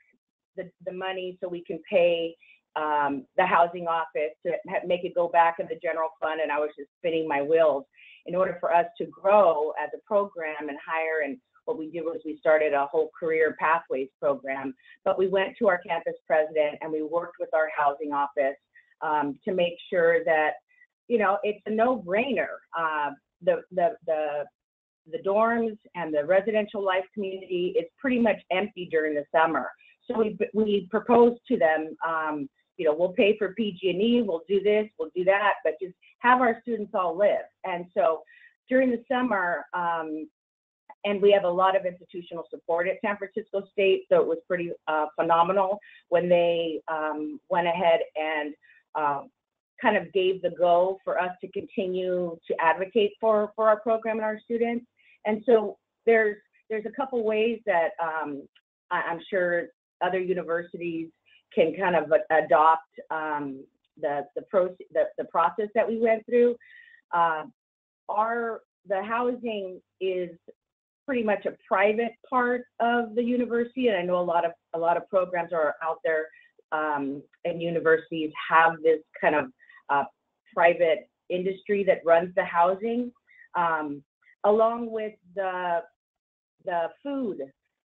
the money so we can pay the housing office to make it go back in the general fund. And I was just spinning my wheels in order for us to grow as a program and hire. And what we did was we started a whole career pathways program. But we went to our campus president and we worked with our housing office to make sure that, you know, it's a no-brainer. The dorms and the residential life community is pretty much empty during the summer. So we proposed to them, you know, we'll pay for PG&E, we'll do this, we'll do that, but just have our students all live. And so during the summer, and we have a lot of institutional support at San Francisco State, so it was pretty phenomenal when they went ahead and kind of gave the go for us to continue to advocate for our program and our students. And so there's a couple ways that I'm sure other universities can kind of adopt the process that we went through. The housing is pretty much a private part of the university, and I know a lot of programs are out there, and universities have this kind of private industry that runs the housing, along with the food,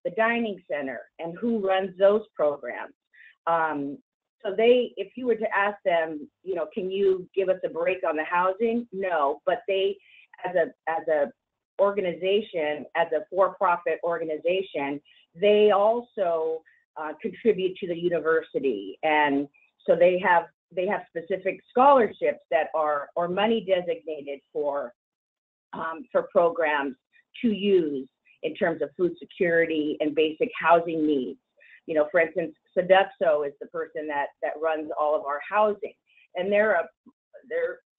the dining center, and who runs those programs. So if you were to ask them, you know, can you give us a break on the housing? No, but they, as a organization, as a for-profit organization, they also contribute to the university, and so they have specific scholarships that are or money designated for programs to use in terms of food security and basic housing needs. You know, for instance, Sodexo is the person that runs all of our housing, and they're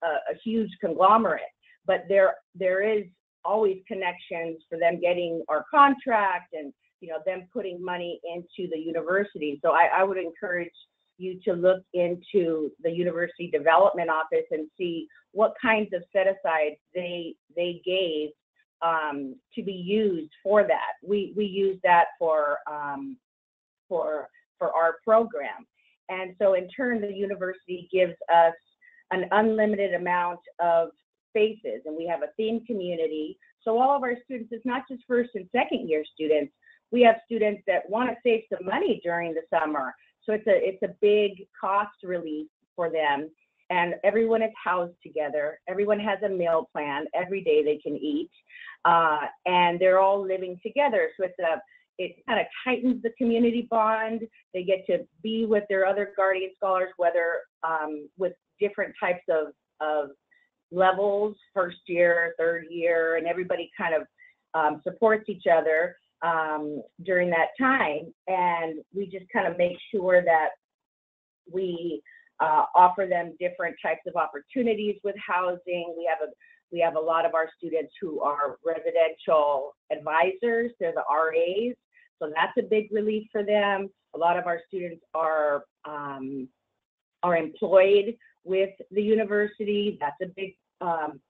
a huge conglomerate, but there is always connections for them getting our contract and, you know, them putting money into the university. So I would encourage you to look into the University Development Office and see what kinds of set-asides they gave to be used for that. We use that for our program. And so in turn, the university gives us an unlimited amount of spaces, and we have a themed community. So all of our students, it's not just first and second year students. We have students that want to save some money during the summer. So it's a big cost relief for them. and everyone is housed together. Everyone has a meal plan. Every day they can eat, and they're all living together. So it kind of tightens the community bond. They get to be with their other Guardian Scholars, whether with different types of levels, first year, third year, and everybody kind of supports each other during that time. And we just kind of make sure that we offer them different types of opportunities with housing. We have a lot of our students who are residential advisors. They're the RAs, so that's a big relief for them. A lot of our students are employed with the university. That's a big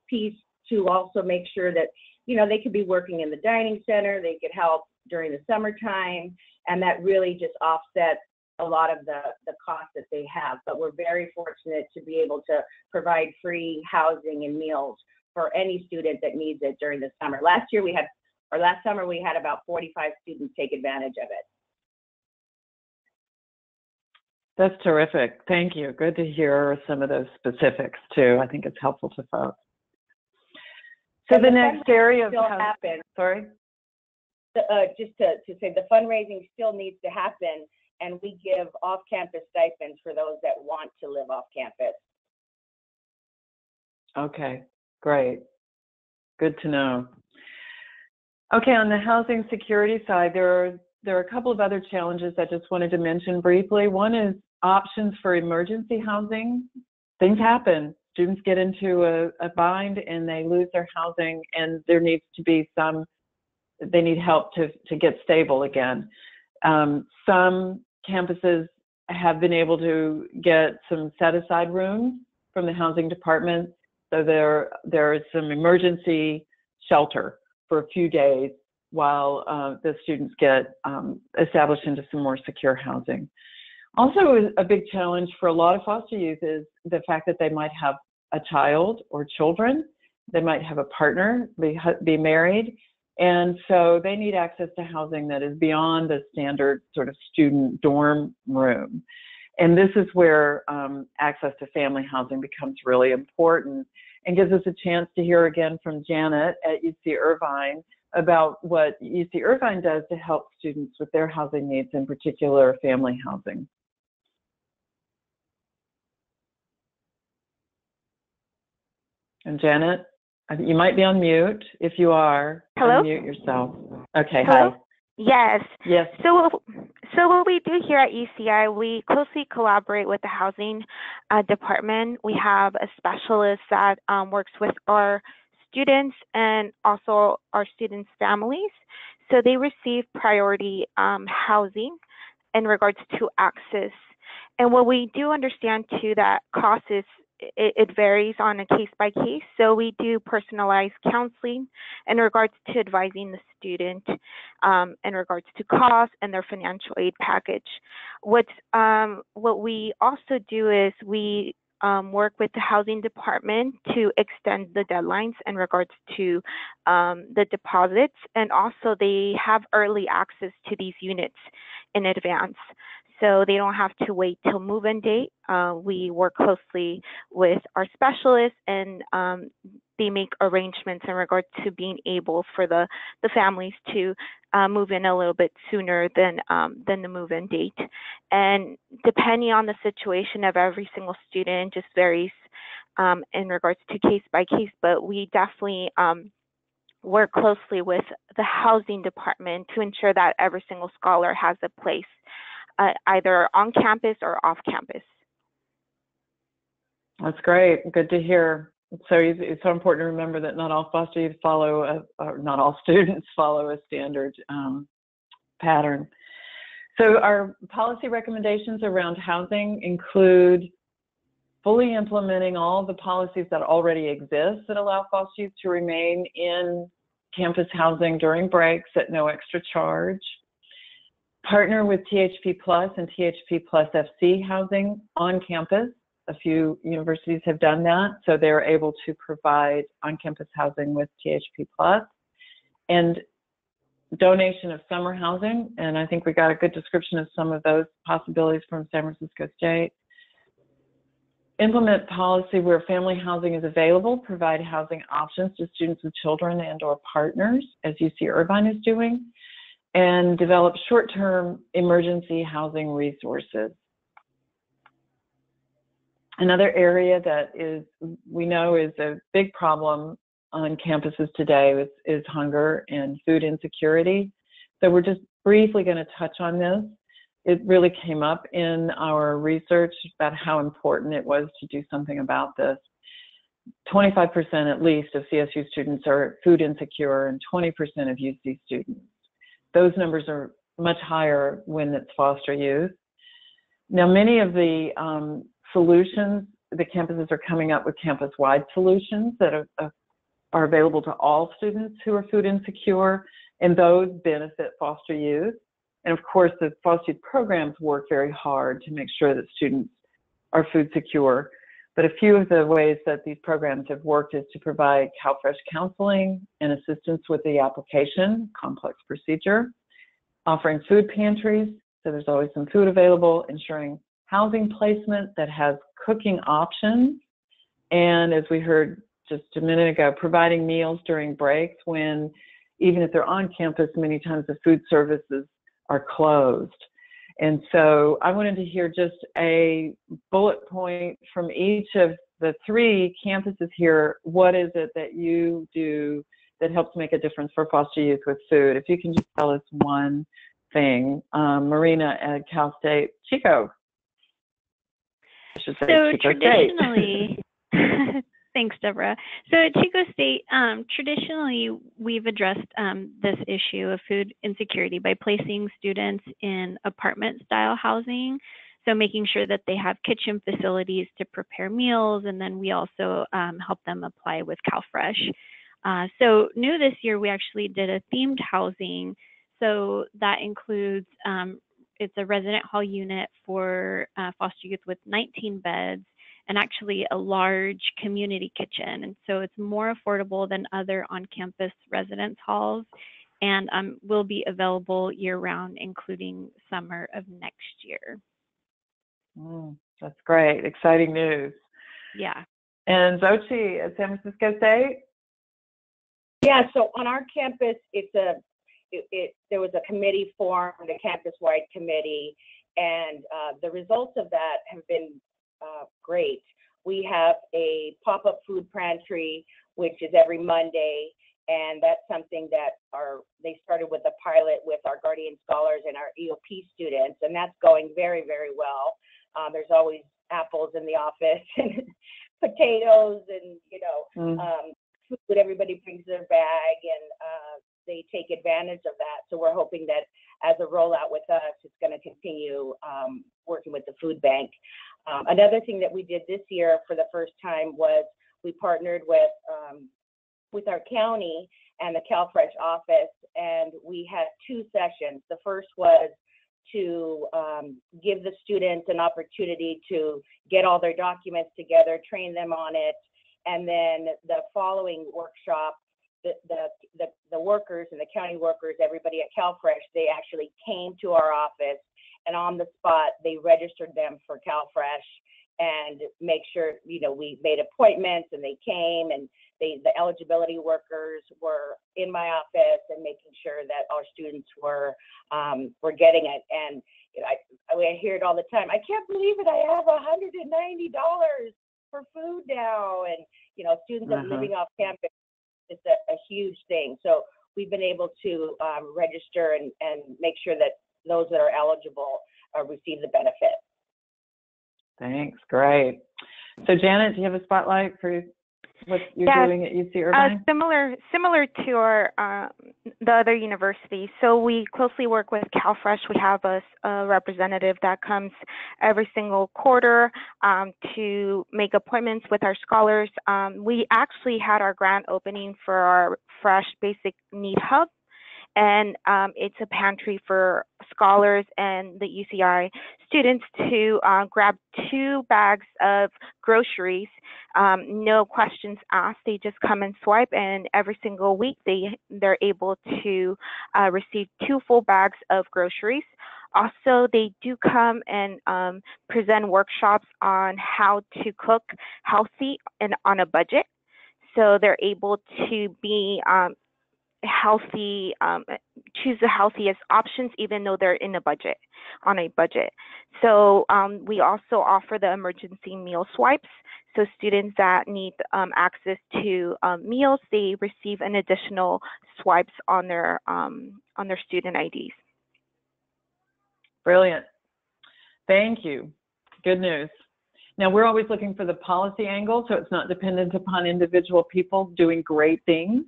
piece to also make sure that, you know, they could be working in the dining center. They could help during the summertime, and that really just offsets a lot of the costs that they have. But we're very fortunate to be able to provide free housing and meals for any student that needs it during the summer. Last summer we had about 45 students take advantage of it. That's terrific. Thank you. Good to hear some of those specifics too. I think it's helpful to folks. So the next area of happen. Sorry? Just to say, the fundraising still needs to happen, and we give off-campus stipends for those that want to live off-campus. Okay, great. Good to know. Okay, on the housing security side, there are a couple of other challenges I just wanted to mention briefly. One is options for emergency housing. Things happen. Students get into a bind and they lose their housing, and there needs to be they need help to get stable again. Some campuses have been able to get some set-aside rooms from the housing department, so there is some emergency shelter for a few days while the students get established into some more secure housing. Also, a big challenge for a lot of foster youth is the fact that they might have a child or children. They might have a partner, be married, and so they need access to housing that is beyond the standard sort of student dorm room. And this is where access to family housing becomes really important, and gives us a chance to hear again from Janet at UC Irvine about what UC Irvine does to help students with their housing needs, in particular family housing. And Janet, you might be on mute. If you are, Hello? unmute yourself. Okay, Hello? hi. Yes. Yes. So what we do here at UCI, we closely collaborate with the housing department. We have a specialist that works with our students and also our students' families. So they receive priority housing in regards to access. And what we do understand too, that cost is, it varies on a case by case. So we do personalized counseling in regards to advising the student in regards to cost and their financial aid package. What we also do is we work with the housing department to extend the deadlines in regards to the deposits, and also they have early access to these units in advance, so they don't have to wait till move-in date. We work closely with our specialists, and they make arrangements in regards to being able for the families to move in a little bit sooner than the move-in date. And depending on the situation of every single student, just varies in regards to case by case, but we definitely work closely with the housing department to ensure that every single scholar has a place either on campus or off campus. That's great. Good to hear. It's so important to remember that not all foster youth follow, or not all students follow a standard pattern. So our policy recommendations around housing include fully implementing all the policies that already exist that allow foster youth to remain in campus housing during breaks at no extra charge. Partner with THP Plus and THP Plus FC housing on campus. A few universities have done that, so they're able to provide on-campus housing with THP Plus. And donation of summer housing, and I think we got a good description of some of those possibilities from San Francisco State. implement policy where family housing is available, provide housing options to students with children and or partners, as UC Irvine is doing, and develop short-term emergency housing resources. Another area that we know is a big problem on campuses today is hunger and food insecurity. So we're just briefly going to touch on this. It really came up in our research about how important it was to do something about this. 25% at least of CSU students are food insecure and 20% of UC students. Those numbers are much higher when it's foster youth. Now, many of the solutions, the campuses are coming up with campus-wide solutions that are available to all students who are food insecure, and those benefit foster youth. And of course, the foster youth programs work very hard to make sure that students are food secure. But a few of the ways that these programs have worked is to provide CalFresh counseling and assistance with the application, complex procedure, offering food pantries, so there's always some food available, ensuring housing placement that has cooking options, and as we heard just a minute ago, providing meals during breaks when, even if they're on campus, many times the food services are closed. And so I wanted to hear just a bullet point from each of the three campuses here. What is it that you do that helps make a difference for foster youth with food? If you can just tell us one thing. Marina at Cal State, Chico. I should say So Chico traditionally, State. thanks, Deborah. So at Chico State, traditionally, we've addressed this issue of food insecurity by placing students in apartment-style housing, so making sure that they have kitchen facilities to prepare meals, and then we also help them apply with CalFresh. So new this year, we actually did a themed housing. So that includes, it's a resident hall unit for foster youth with 19 beds, and actually a large community kitchen. And so it's more affordable than other on-campus residence halls, and will be available year-round, including summer of next year. That's great. Exciting news. Yeah. And Xochitl at San Francisco State? Yeah, so on our campus, there was a committee formed, a campus-wide committee, and the results of that have been great. We have a pop-up food pantry, which is every Monday, and that's something that they started with a pilot with our Guardian Scholars and our EOP students, and that's going very, very well. There's always apples in the office and potatoes and, food. Everybody brings their bag, and they take advantage of that. So we're hoping that as a rollout with us, it's going to continue working with the food bank. Another thing that we did this year for the first time was we partnered with our county and the CalFresh office, and we had 2 sessions. The first was to give the students an opportunity to get all their documents together, train them on it, and then the following workshop, the workers and the county workers, everybody at CalFresh, they actually came to our office, and on the spot, they registered them for CalFresh and make sure, we made appointments and they came, and the eligibility workers were in my office and making sure that our students were getting it. And I hear it all the time. I can't believe it. I have $190 for food now. And, students are living off campus. It's a huge thing. So we've been able to register and make sure that those that are eligible receive the benefit. Thanks. Great. So Janet, do you have a spotlight for what you're doing at UC Irvine? Similar to our the other universities. So we closely work with CalFresh. We have a representative that comes every single quarter to make appointments with our scholars. We actually had our grand opening for our Fresh Basic Need Hub, and it's a pantry for scholars and the UCI students to grab 2 bags of groceries, no questions asked. They just come and swipe, and every single week they're able to receive 2 full bags of groceries. Also, they do come and present workshops on how to cook healthy and on a budget. So they're able to be healthy, choose the healthiest options, even though they're on a budget. So we also offer the emergency meal swipes. So students that need access to meals, they receive an additional swipes on their student IDs. Brilliant. Thank you. Good news. Now, we're always looking for the policy angle, so it's not dependent upon individual people doing great things.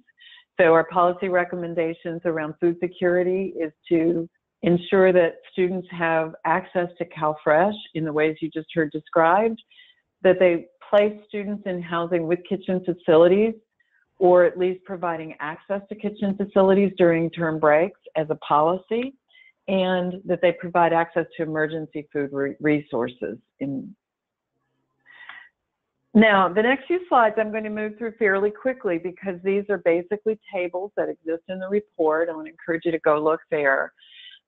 So our policy recommendations around food security is to ensure that students have access to CalFresh in the ways you just heard described, that they place students in housing with kitchen facilities, or at least providing access to kitchen facilities during term breaks as a policy, and that they provide access to emergency food resources. Now, the next few slides I'm going to move through fairly quickly because these are basically tables that exist in the report. I want to encourage you to go look there.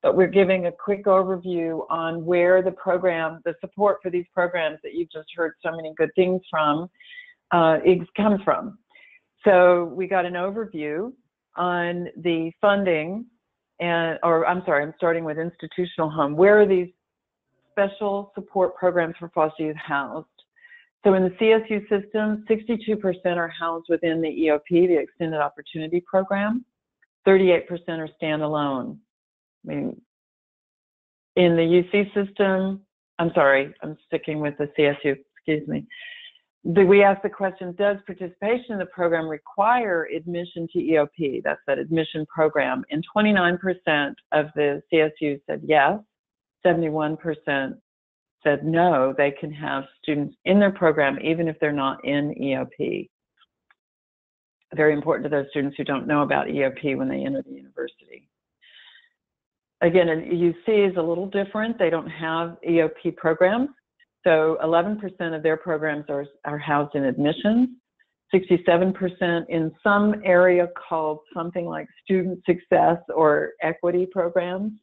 But we're giving a quick overview on where the program, the support for these programs that you've just heard so many good things from, comes from. So we got an overview on the funding, I'm starting with institutional home. Where are these special support programs for foster youth housed? So in the CSU system, 62% are housed within the EOP, the Extended Opportunity Program. 38% are standalone. I mean, in the UC system, I'm sticking with the CSU, excuse me. We asked the question, does participation in the program require admission to EOP? That's that admission program. And 29% of the CSU said yes, 71% said no, they can have students in their program even if they're not in EOP. Very important to those students who don't know about EOP when they enter the university. Again, UC is a little different. They don't have EOP programs. So 11% of their programs are housed in admissions, 67% in some area called something like student success or equity programs.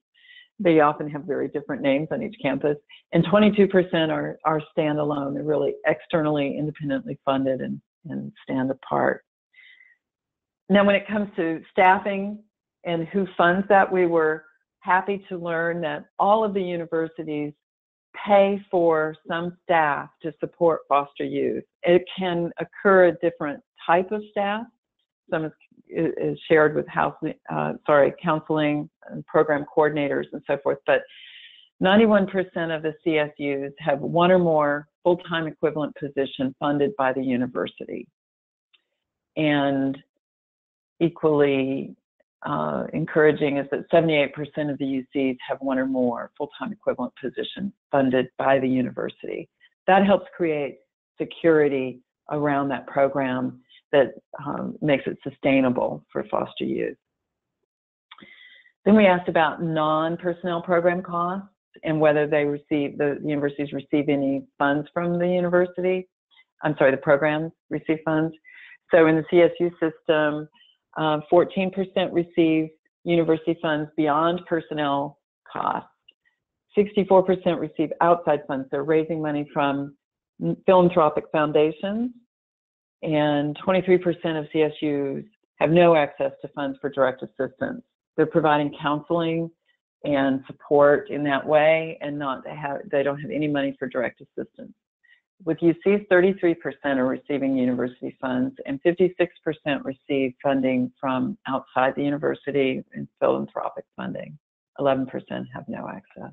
They often have very different names on each campus. And 22% are standalone. They're really externally, independently funded and stand apart. Now, when it comes to staffing and who funds that, we were happy to learn that all of the universities pay for some staff to support foster youth. It can occur a different type of staff. Some is shared with counseling and program coordinators and so forth, but 91% of the CSUs have one or more full-time equivalent position funded by the university. And equally encouraging is that 78% of the UCs have one or more full-time equivalent positions funded by the university. That helps create security around that program that makes it sustainable for foster youth. Then we asked about non-personnel program costs and whether the universities receive any funds from the university. The programs receive funds. So in the CSU system, 14% receive university funds beyond personnel costs. 64% receive outside funds. They're raising money from philanthropic foundations. And 23% of CSUs have no access to funds for direct assistance. They're providing counseling and support in that way, and they don't have any money for direct assistance. With UCs, 33% are receiving university funds, and 56% receive funding from outside the university and philanthropic funding. 11% have no access.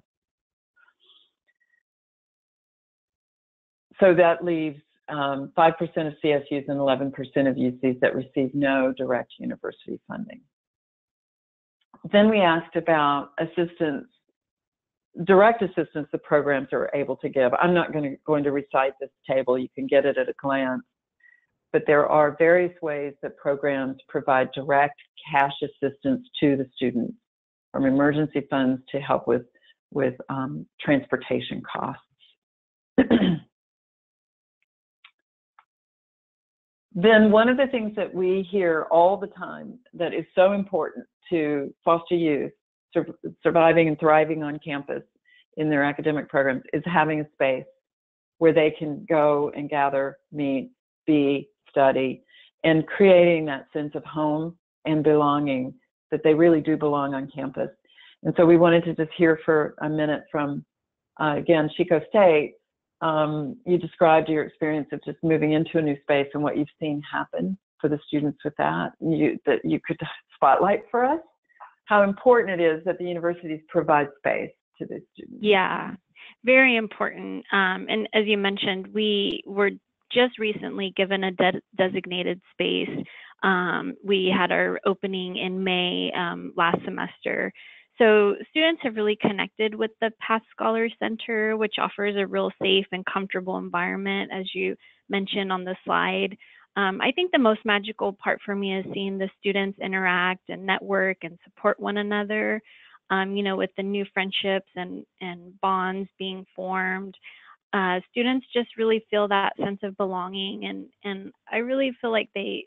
So that leaves 5% of CSUs and 11% of UCs that receive no direct university funding. Then we asked about assistance, direct assistance the programs are able to give. I'm not going to recite this table. You can get it at a glance. But there are various ways that programs provide direct cash assistance to the students, from emergency funds to help with transportation costs. Then one of the things that we hear all the time that is so important to foster youth, surviving and thriving on campus in their academic programs is having a space where they can go and gather, meet, be, study, and creating that sense of home and belonging, that they really do belong on campus. And so we wanted to just hear for a minute from, again, Chico State. You described your experience of just moving into a new space and what you've seen happen for the students with that. That you could spotlight for us how important it is that the universities provide space to the students. Yeah, very important. And as you mentioned, we were just recently given a designated space. We had our opening in May last semester. So students have really connected with the Past Scholars Center, which offers a real safe and comfortable environment, as you mentioned on the slide. I think the most magical part for me is seeing the students interact and network and support one another, with the new friendships and bonds being formed. Students just really feel that sense of belonging, and I really feel like they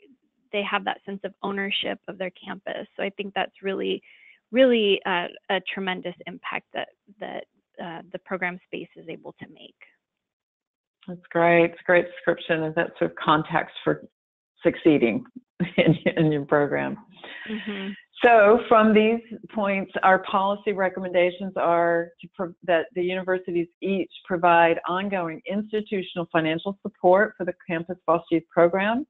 have that sense of ownership of their campus. So I think that's really a tremendous impact that the program space is able to make. That's great. It's a great description of that sort of context for succeeding in your program. Mm-hmm. So from these points, our policy recommendations are that the universities each provide ongoing institutional financial support for the campus foster youth program.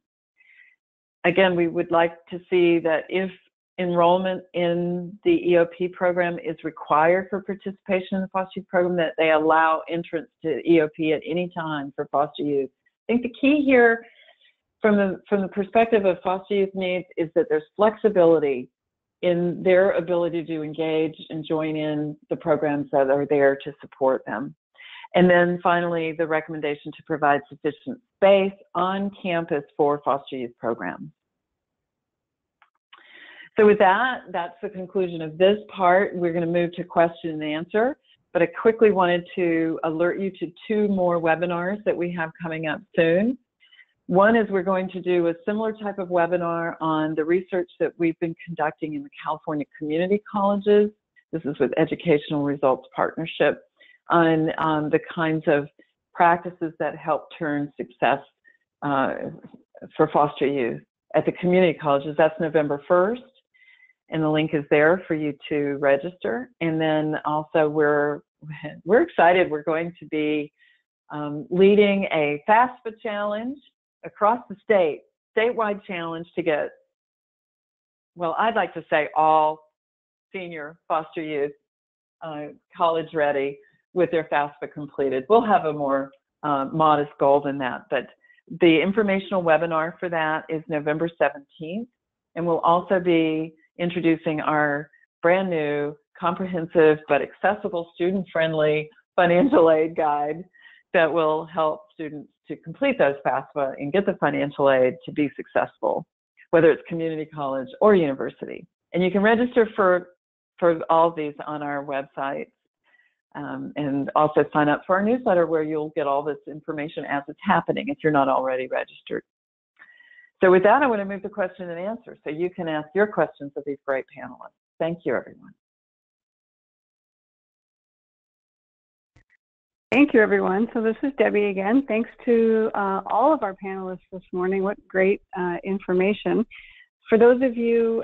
Again, we would like to see that if enrollment in the EOP program is required for participation in the foster youth program, that they allow entrance to EOP at any time for foster youth. I think the key here from the perspective of foster youth needs is that there's flexibility in their ability to engage and join in the programs that are there to support them. And then finally, the recommendation to provide sufficient space on campus for foster youth programs. So with that, that's the conclusion of this part. We're going to move to question and answer, but I quickly wanted to alert you to 2 more webinars that we have coming up soon. One is we're going to do a similar type of webinar on the research that we've been conducting in the California community colleges. This is with Educational Results Partnership on the kinds of practices that help turn success for foster youth at the community colleges. That's November 1st. And the link is there for you to register. And then also we're excited. We're going to be leading a FAFSA challenge across the statewide challenge to get, well, I'd like to say all senior foster youth college ready with their FAFSA completed. We'll have a more modest goal than that, but the informational webinar for that is November 17th. And we'll also be introducing our brand new comprehensive but accessible student-friendly financial aid guide that will help students to complete those FAFSA and get the financial aid to be successful, whether it's community college or university. And you can register for all of these on our website, and also sign up for our newsletter where you'll get all this information as it's happening if you're not already registered. So with that, I want to move to question and answer, so you can ask your questions of these great panelists. Thank you, everyone. Thank you, everyone. So this is Debbie again. Thanks to all of our panelists this morning. What great information. For those of you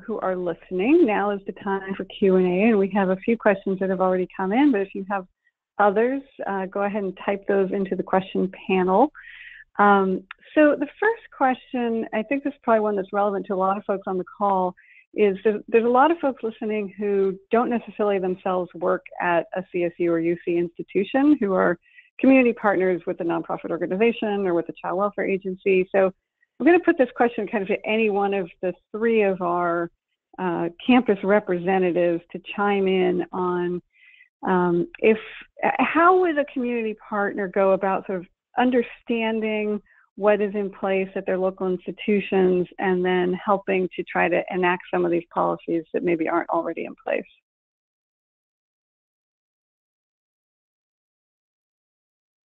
who are listening, now is the time for Q&A, and we have a few questions that have already come in, but if you have others, go ahead and type those into the question panel. So the first question, I think this is probably one that's relevant to a lot of folks on the call, is there's a lot of folks listening who don't necessarily themselves work at a CSU or UC institution, who are community partners with a nonprofit organization or with a child welfare agency. So I'm going to put this question kind of to any one of the 3 of our campus representatives to chime in on how would a community partner go about sort of understanding what is in place at their local institutions and then helping to try to enact some of these policies that maybe aren't already in place.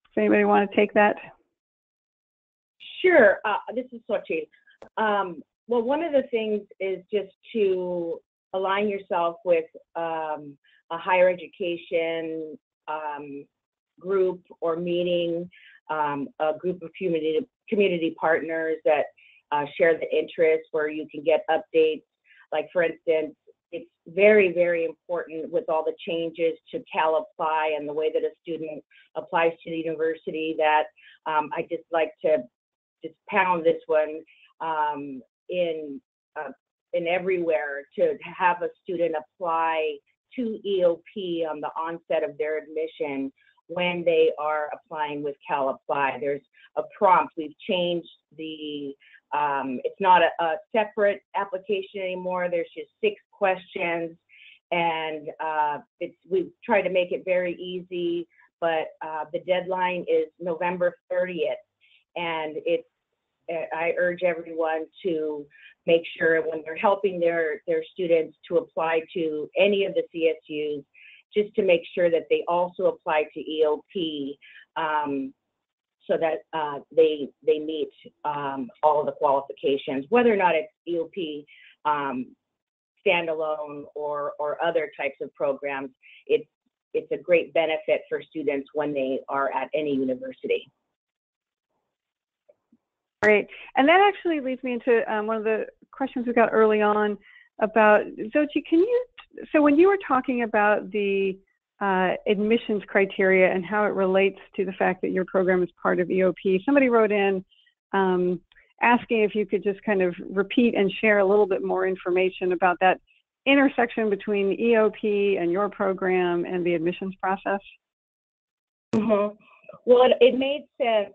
Does anybody want to take that? Sure. This is Sochi. Well, one of the things is just to align yourself with a higher education group or meeting, a group of community partners that share the interests, where you can get updates. Like, for instance, it's very, very important with all the changes to Cal Apply and the way that a student applies to the university that I just like to just pound this one in everywhere, to have a student apply to EOP on the onset of their admission when they are applying with Cal Apply. There's a prompt. We've changed the, it's not a separate application anymore. There's just 6 questions, and we've tried to make it very easy, but the deadline is November 30th, and I urge everyone to make sure when they're helping their students to apply to any of the CSUs, just to make sure that they also apply to EOP, so that they meet all of the qualifications, whether or not it's EOP standalone or other types of programs. It's a great benefit for students when they are at any university. Great. And that actually leads me into one of the questions we got early on about, Zochi, so when you were talking about the admissions criteria and how it relates to the fact that your program is part of EOP, somebody wrote in asking if you could just kind of repeat and share a little bit more information about that intersection between EOP and your program and the admissions process. Mm-hmm. Well, it made sense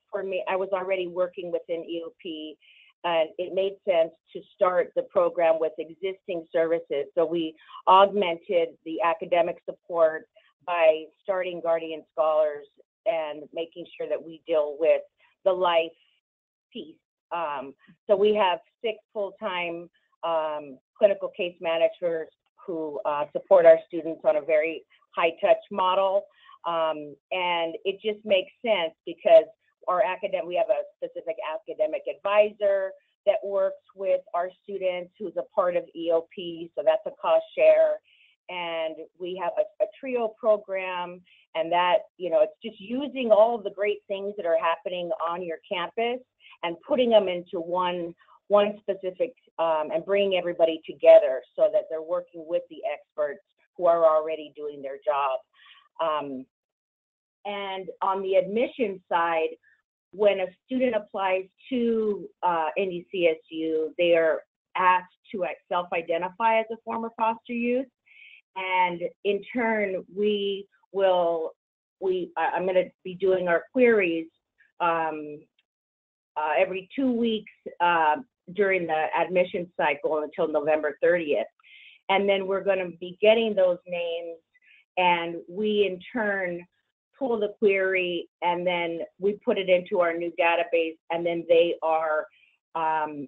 for me. I was already working within EOP, and it made sense to start the program with existing services. So we augmented the academic support by starting Guardian Scholars and making sure that we deal with the life piece. So we have 6 full-time clinical case managers who support our students on a very high-touch model. And it just makes sense because we have a specific academic advisor that works with our students who's a part of EOP, so that's a cost share. And we have a trio program, and that, it's just using all of the great things that are happening on your campus and putting them into one specific, and bringing everybody together so that they're working with the experts who are already doing their job. And on the admission side, when a student applies to any CSU, they are asked to self-identify as a former foster youth. And in turn, I'm going to be doing our queries every 2 weeks during the admission cycle until November 30th. And then we're going to be getting those names, and we in turn pull the query, and then we put it into our new database, and then they are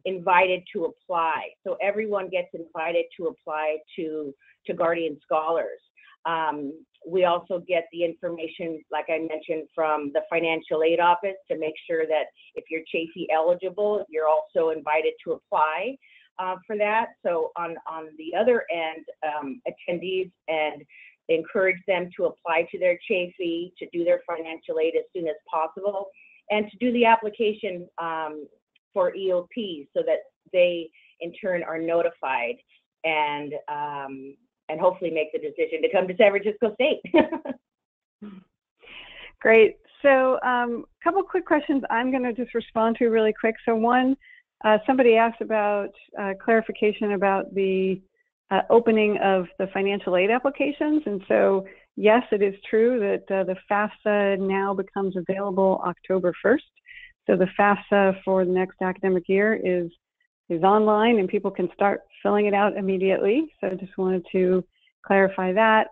invited to apply. So everyone gets invited to apply to Guardian Scholars. We also get the information, like I mentioned, from the financial aid office to make sure that if you're Chafee eligible, you're also invited to apply for that. So on the other end, attendees and encourage them to apply to their Chafee, to do their financial aid as soon as possible, and to do the application for EOP so that they in turn are notified and hopefully make the decision to come to San Francisco State. Great. So a couple quick questions I'm going to just respond to really quick. So one, somebody asked about clarification about the opening of the financial aid applications. And so, yes, it is true that the FAFSA now becomes available October 1st. So the FAFSA for the next academic year is online, and people can start filling it out immediately. So I just wanted to clarify that.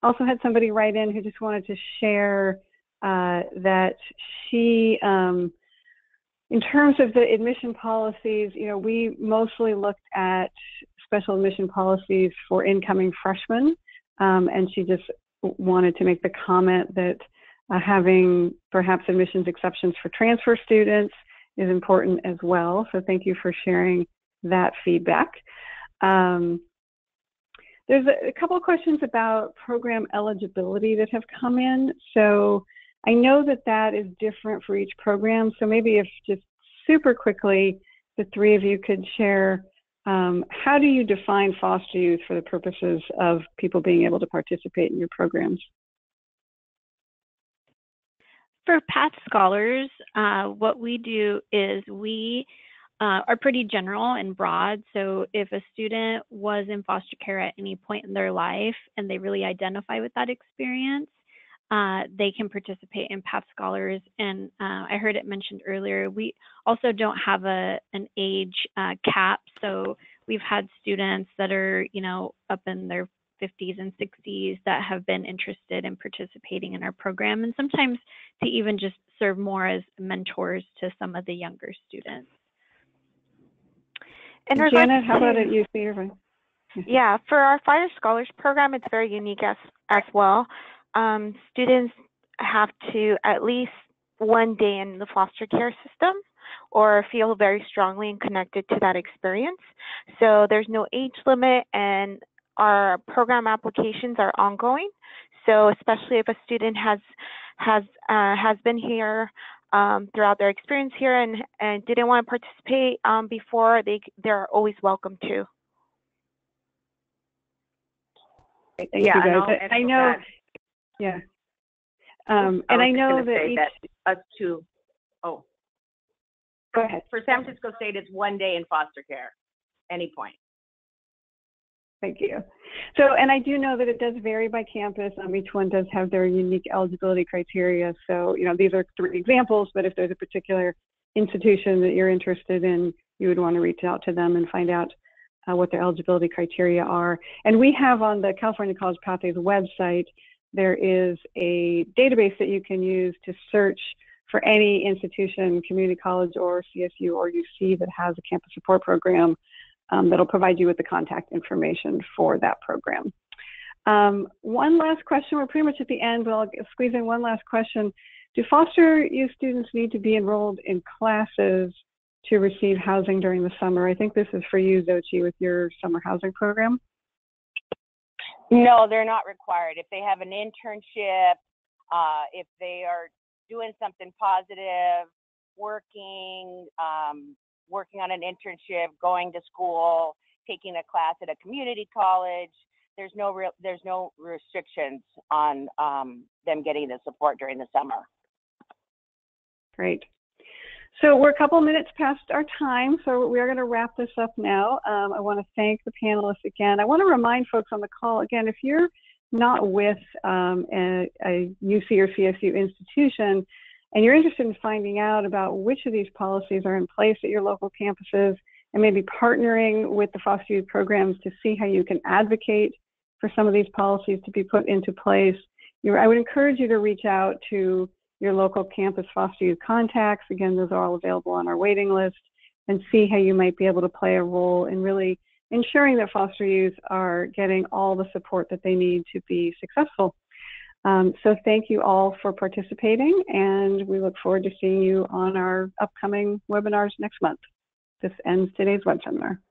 Also had somebody write in who just wanted to share that she, in terms of the admission policies, we mostly looked at special admission policies for incoming freshmen, and she just wanted to make the comment that having perhaps admissions exceptions for transfer students is important as well. So thank you for sharing that feedback. There's a couple of questions about program eligibility that have come in. So I know that that is different for each program. So maybe if just super quickly, the three of you could share, how do you define foster youth for the purposes of people being able to participate in your programs? For Path Scholars, what we do is we are pretty general and broad. So if a student was in foster care at any point in their life and they really identify with that experience, they can participate in Path Scholars. And I heard it mentioned earlier, we also don't have an age cap. So we've had students that are, up in their 50s and 60s that have been interested in participating in our program, and sometimes to even just serve more as mentors to some of the younger students. Janet, how about at UC Irvine? Yeah, for our Fire Scholars program, it's very unique as well. Students have to at least one day in the foster care system or feel very strongly and connected to that experience. So there's no age limit, and our program applications are ongoing. So especially if a student has been here throughout their experience here and didn't want to participate before, they're always welcome to. Thank you guys. I know. Yeah. And I know that go ahead. For San Francisco State, it's one day in foster care, any point. Thank you. So, and I do know that it does vary by campus. Each one does have their unique eligibility criteria. So, these are three examples, but if there's a particular institution that you're interested in, you would want to reach out to them and find out what their eligibility criteria are. And we have on the California College Pathways website, there is a database that you can use to search for any institution, community college or CSU or UC that has a campus support program that'll provide you with the contact information for that program. One last question, we're pretty much at the end, but I'll squeeze in one last question. Do foster youth students need to be enrolled in classes to receive housing during the summer? I think this is for you, Xochitl, with your summer housing program. No, they're not required. If they have an internship, if they are doing something positive, working on an internship, going to school, taking a class at a community college, there's no restrictions on them getting the support during the summer. Great. So we're a couple minutes past our time, so we are going to wrap this up now. I want to thank the panelists again. I want to remind folks on the call, again, if you're not with a UC or CSU institution and you're interested in finding out about which of these policies are in place at your local campuses and maybe partnering with the foster youth programs to see how you can advocate for some of these policies to be put into place, I would encourage you to reach out to your local campus foster youth contacts. Again, those are all available on our waiting list, and see how you might be able to play a role in really ensuring that foster youth are getting all the support that they need to be successful. So thank you all for participating, and we look forward to seeing you on our upcoming webinars next month. This ends today's web seminar.